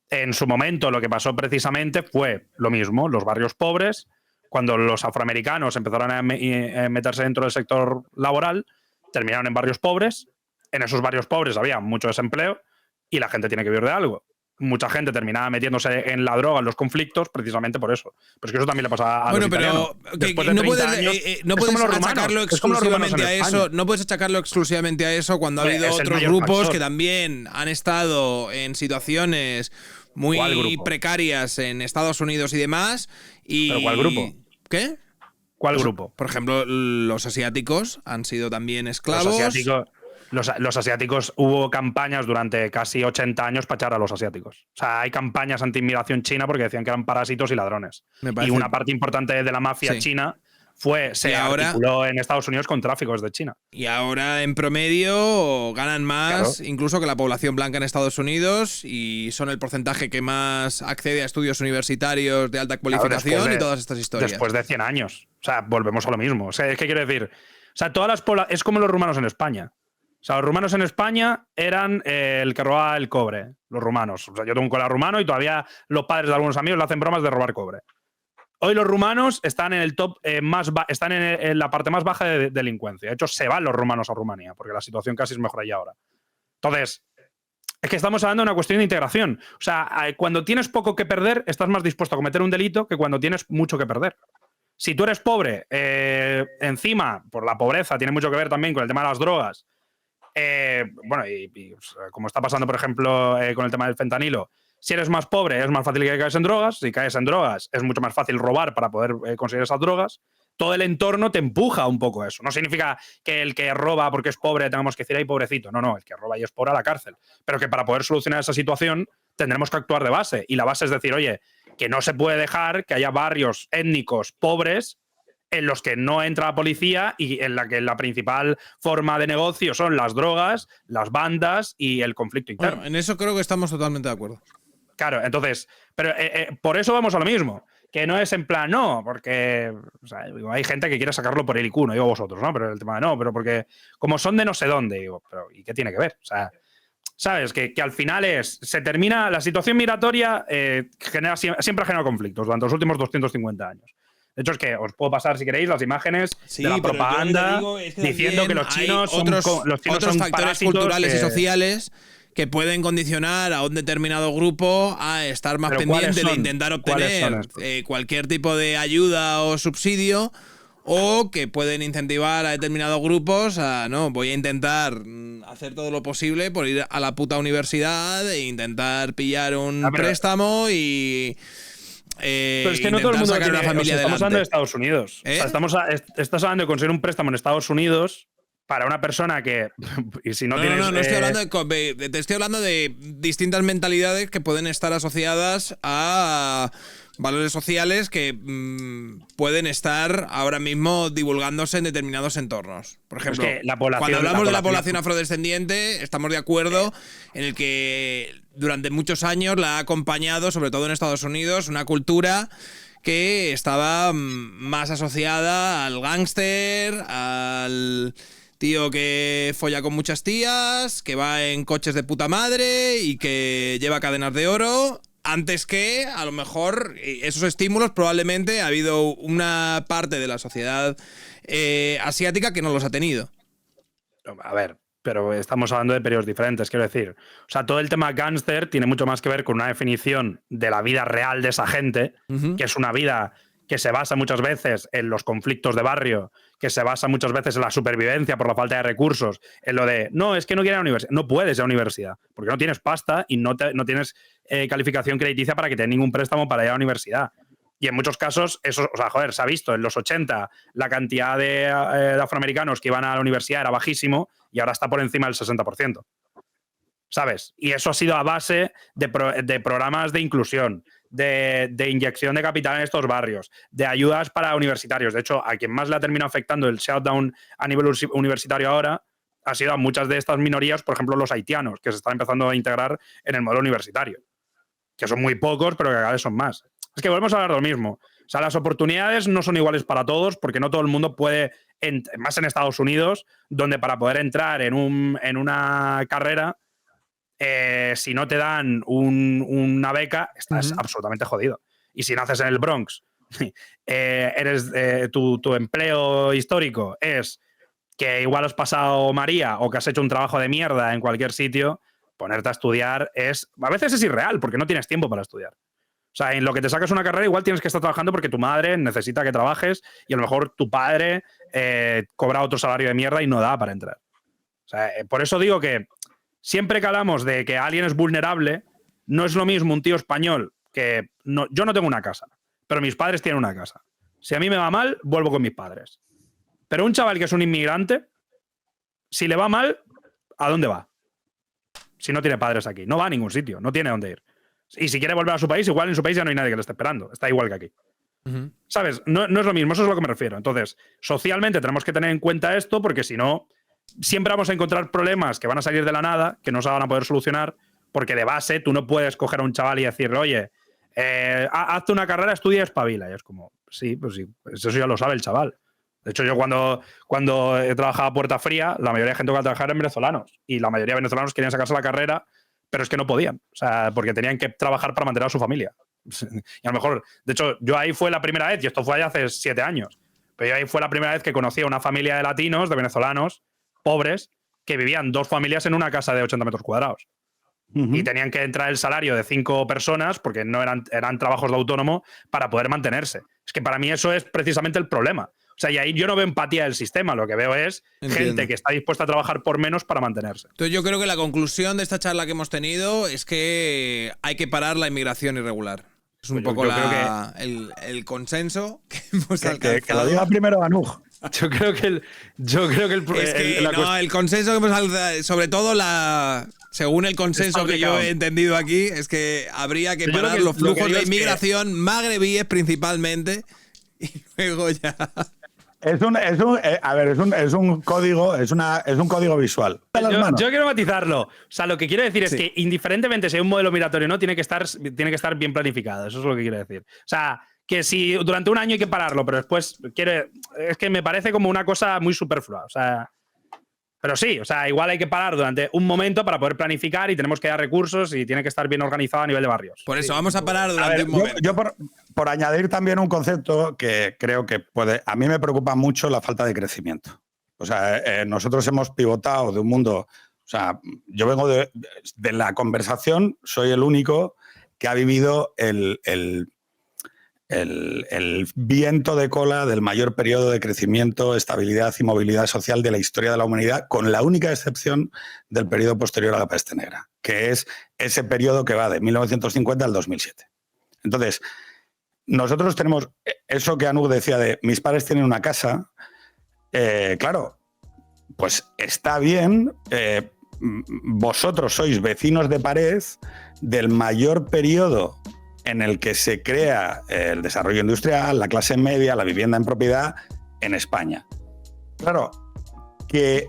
En su momento lo que pasó precisamente fue lo mismo, los barrios pobres, cuando los afroamericanos empezaron a meterse dentro del sector laboral, terminaron en barrios pobres. En esos barrios pobres había mucho desempleo y la gente tiene que vivir de algo. Mucha gente terminaba metiéndose en la droga, en los conflictos, precisamente por eso. Pero es que eso también le pasa a los italianos. Después de 30 años, no puedes achacarlo exclusivamente a eso. No puedes achacarlo exclusivamente a eso cuando ha habido otros grupos que también han estado en situaciones muy precarias en Estados Unidos y demás. ¿Pero cuál grupo? ¿Qué? ¿Cuál grupo? Por ejemplo, los asiáticos han sido también esclavos. Los asiáticos, hubo campañas durante casi 80 años para echar a los asiáticos. O sea, hay campañas anti-inmigración china porque decían que eran parásitos y ladrones. Y una parte importante de la mafia china se articuló en Estados Unidos con tráficos de China. Y ahora, en promedio, ganan más incluso que la población blanca en Estados Unidos y son el porcentaje que más accede a estudios universitarios de alta cualificación y todas estas historias. Después de 100 años. O sea, volvemos a lo mismo. O sea, es que quiero decir... O sea, es como los rumanos en España. O sea, los rumanos en España eran el que robaba el cobre, los rumanos. O sea, yo tengo un colega rumano y todavía los padres de algunos amigos le hacen bromas de robar cobre. Hoy los rumanos están en el top están en la parte más baja de delincuencia. De hecho, se van los rumanos a Rumanía, porque la situación casi es mejor allá ahora. Entonces, es que estamos hablando de una cuestión de integración. O sea, cuando tienes poco que perder, estás más dispuesto a cometer un delito que cuando tienes mucho que perder. Si tú eres pobre, encima, por la pobreza, tiene mucho que ver también con el tema de las drogas. Bueno, y como está pasando, por ejemplo, con el tema del fentanilo, si eres más pobre es más fácil que caigas en drogas. Si caes en drogas es mucho más fácil robar para poder conseguir esas drogas. Todo el entorno te empuja un poco a eso. No significa que el que roba porque es pobre tengamos que decir, ¡ay, pobrecito! No, el que roba y es pobre a la cárcel. Pero que para poder solucionar esa situación tendremos que actuar de base. Y la base es decir, oye, que no se puede dejar que haya barrios étnicos pobres en los que no entra la policía y en la que la principal forma de negocio son las drogas, las bandas y el conflicto interno. Bueno, en eso creo que estamos totalmente de acuerdo. Claro, entonces, pero por eso vamos a lo mismo. Que no es en plan, no, porque o sea, hay gente que quiere sacarlo por el IQ, no digo vosotros, ¿no? Pero el tema de no, pero porque como son de no sé dónde, digo, pero ¿y qué tiene que ver? O sea, ¿sabes? Que al final se termina, la situación migratoria siempre ha generado conflictos durante los últimos 250 años. De hecho, es que os puedo pasar, si queréis, las imágenes de la propaganda diciendo que los chinos son otros factores parásitos culturales y sociales que pueden condicionar a un determinado grupo a estar más pendiente de intentar obtener cualquier tipo de ayuda o subsidio, o que pueden incentivar a determinados grupos a, no, voy a intentar hacer todo lo posible por ir a la puta universidad e intentar pillar un préstamo y... pero es que no todo el mundo tiene, estamos hablando de Estados Unidos. O sea, estás hablando de conseguir un préstamo en Estados Unidos para una persona que... y si no tienes, no estoy hablando te estoy hablando de distintas mentalidades que pueden estar asociadas a valores sociales que pueden estar ahora mismo divulgándose en determinados entornos. Por ejemplo, cuando hablamos de la población afrodescendiente, estamos de acuerdo en el que durante muchos años la ha acompañado, sobre todo en Estados Unidos, una cultura que estaba más asociada al gángster, al tío que folla con muchas tías, que va en coches de puta madre y que lleva cadenas de oro. Antes que, a lo mejor, esos estímulos probablemente ha habido una parte de la sociedad asiática que no los ha tenido. A ver, pero estamos hablando de periodos diferentes, quiero decir. O sea, todo el tema gángster tiene mucho más que ver con una definición de la vida real de esa gente, que es una vida que se basa muchas veces en los conflictos de barrio, que se basa muchas veces en la supervivencia por la falta de recursos, en lo de, no, es que no quiero ir a la universidad. No puedes ir a la universidad, porque no tienes pasta y no tienes calificación crediticia para que te den ningún préstamo para ir a la universidad. Y en muchos casos, eso, o sea, joder, se ha visto, en los 80 la cantidad de afroamericanos que iban a la universidad era bajísimo y ahora está por encima del 60%. ¿Sabes? Y eso ha sido a base de programas de inclusión, de inyección de capital en estos barrios, de ayudas para universitarios. De hecho, a quien más le ha terminado afectando el shutdown a nivel universitario ahora ha sido a muchas de estas minorías, por ejemplo, los haitianos, que se están empezando a integrar en el modelo universitario. Que son muy pocos, pero que cada vez son más. Es que volvemos a hablar de lo mismo. O sea, las oportunidades no son iguales para todos porque no todo el mundo puede, más en Estados Unidos, donde para poder entrar en una carrera, si no te dan una beca, estás absolutamente jodido. Y si naces en el Bronx, tu empleo histórico es que igual has pasado María o que has hecho un trabajo de mierda en cualquier sitio, ponerte a estudiar a veces es irreal porque no tienes tiempo para estudiar. O sea, en lo que te sacas una carrera igual tienes que estar trabajando porque tu madre necesita que trabajes y a lo mejor tu padre cobra otro salario de mierda y no da para entrar. O sea, por eso digo que siempre que hablamos de que alguien es vulnerable, no es lo mismo un tío español que... yo no tengo una casa, pero mis padres tienen una casa. Si a mí me va mal, vuelvo con mis padres. Pero un chaval que es un inmigrante, si le va mal, ¿a dónde va? Si no tiene padres aquí. No va a ningún sitio, no tiene dónde ir. Y si quiere volver a su país, igual en su país ya no hay nadie que le esté esperando. Está igual que aquí. ¿Sabes? No es lo mismo, eso es a lo que me refiero. Entonces, socialmente tenemos que tener en cuenta esto porque si no, siempre vamos a encontrar problemas que van a salir de la nada, que no se van a poder solucionar, porque de base tú no puedes coger a un chaval y decirle, oye, hazte una carrera, estudia y espabila. Y es como, sí, pues eso ya lo sabe el chaval. De hecho, yo cuando he trabajado a puerta fría, la mayoría de gente que va a trabajar eran venezolanos. Y la mayoría de venezolanos querían sacarse la carrera, pero es que no podían. O sea, porque tenían que trabajar para mantener a su familia. Y a lo mejor, de hecho, yo ahí fue la primera vez, y esto fue hace 7 años, pero yo ahí fue la primera vez que conocí a una familia de latinos, de venezolanos, pobres, que vivían 2 familias en una casa de 80 metros cuadrados. Y tenían que entrar el salario de 5 personas, porque no eran trabajos de autónomo, para poder mantenerse. Es que para mí eso es precisamente el problema. O sea, y ahí yo no veo empatía del sistema, lo que veo es gente que está dispuesta a trabajar por menos para mantenerse. Entonces yo creo que la conclusión de esta charla que hemos tenido es que hay que parar la inmigración irregular. Es un poco el consenso que hemos alcanzado. Que lo diga primero Anuj. Yo creo que el consenso que hemos alcanzado, sobre todo según el consenso que yo he entendido aquí, es que habría que parar los flujos de inmigración magrebíes principalmente y luego ya... Es un código visual. Yo quiero matizarlo. O sea, lo que quiero decir es que indiferentemente si hay un modelo migratorio o no, tiene que estar bien planificado. Eso es lo que quiero decir. O sea, que si durante un año hay que pararlo, pero después es que me parece como una cosa muy superflua. O sea, pero sí, o sea, igual hay que parar durante un momento para poder planificar y tenemos que dar recursos y tiene que estar bien organizado a nivel de barrios. Por eso vamos a parar durante un momento. Yo por añadir también un concepto que creo que a mí me preocupa mucho la falta de crecimiento. O sea, nosotros hemos pivotado de un mundo, o sea, yo vengo de la conversación, soy el único que ha vivido el viento de cola del mayor periodo de crecimiento, estabilidad y movilidad social de la historia de la humanidad, con la única excepción del periodo posterior a la peste negra, que es ese periodo que va de 1950 al 2007. Entonces, nosotros tenemos eso que Anuj decía de mis padres tienen una casa, claro, pues está bien, vosotros sois vecinos de pared del mayor periodo en el que se crea el desarrollo industrial, la clase media, la vivienda en propiedad en España. Claro, que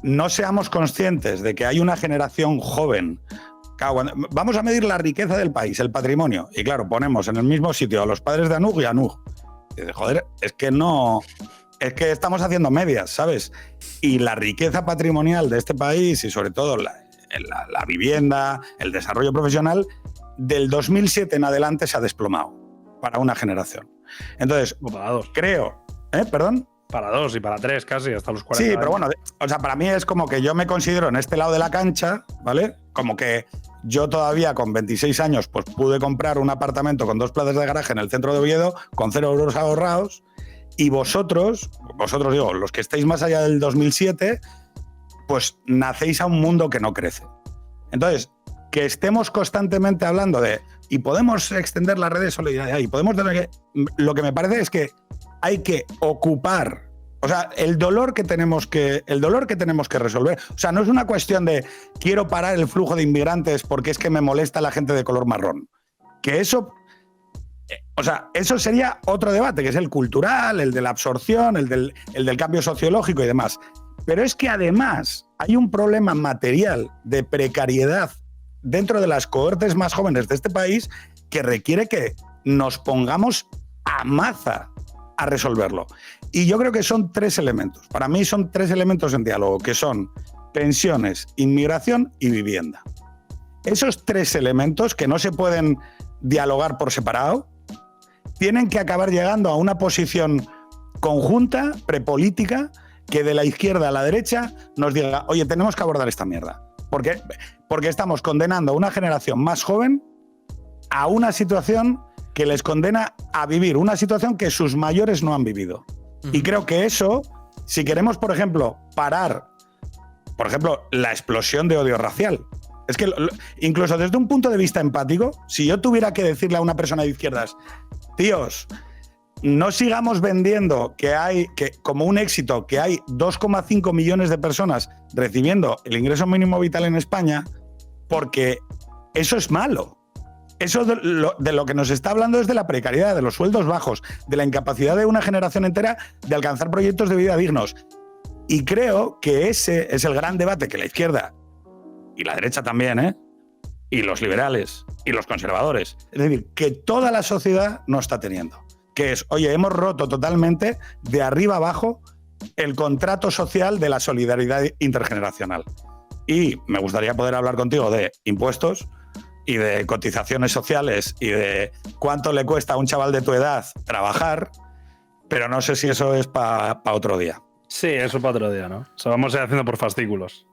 no seamos conscientes de que hay una generación joven. Vamos a medir la riqueza del país, el patrimonio, y claro, ponemos en el mismo sitio a los padres de Anuj y Anuj. Y dice, joder, es que estamos haciendo medias, ¿sabes? Y la riqueza patrimonial de este país y sobre todo la vivienda, el desarrollo profesional, del 2007 en adelante se ha desplomado para una generación. Entonces, para 2. Creo... ¿Perdón? Para 2 y para 3 casi, hasta los 40 Sí, pero bueno, o sea, para mí es como que yo me considero en este lado de la cancha, ¿vale? Como que yo todavía con 26 años pues pude comprar un apartamento con 2 plazas de garaje en el centro de Oviedo con 0 euros ahorrados y vosotros digo, los que estáis más allá del 2007, pues nacéis a un mundo que no crece. Entonces, que estemos constantemente hablando y podemos extender las redes de solidaridad y podemos tener que... Lo que me parece es que hay que ocupar, o sea, el dolor que tenemos que resolver. O sea, no es una cuestión de quiero parar el flujo de inmigrantes porque es que me molesta la gente de color marrón. Que eso... O sea, eso sería otro debate, que es el cultural, el de la absorción, el del cambio sociológico y demás. Pero es que además hay un problema material de precariedad dentro de las cohortes más jóvenes de este país que requiere que nos pongamos amaza a resolverlo. Y yo creo que son 3 elementos. Para mí son 3 elementos en diálogo, que son pensiones, inmigración y vivienda. Esos 3 elementos que no se pueden dialogar por separado, tienen que acabar llegando a una posición conjunta, prepolítica, que de la izquierda a la derecha nos diga, oye, tenemos que abordar esta mierda. Porque estamos condenando a una generación más joven a una situación que les condena a vivir una situación que sus mayores no han vivido. Y creo que eso, si queremos, por ejemplo, parar, por ejemplo, la explosión de odio racial, es que incluso desde un punto de vista empático, si yo tuviera que decirle a una persona de izquierdas, tíos, no sigamos vendiendo que como un éxito que hay 2,5 millones de personas recibiendo el ingreso mínimo vital en España, porque eso es malo. Eso de lo que nos está hablando es de la precariedad, de los sueldos bajos, de la incapacidad de una generación entera de alcanzar proyectos de vida dignos. Y creo que ese es el gran debate que la izquierda, y la derecha también, y los liberales, y los conservadores, es decir, que toda la sociedad no está teniendo. Que es, oye, hemos roto totalmente de arriba abajo el contrato social de la solidaridad intergeneracional. Y me gustaría poder hablar contigo de impuestos y de cotizaciones sociales y de cuánto le cuesta a un chaval de tu edad trabajar, pero no sé si eso es para otro día. Sí, eso para otro día, ¿no? O sea, vamos a ir haciendo por fascículos.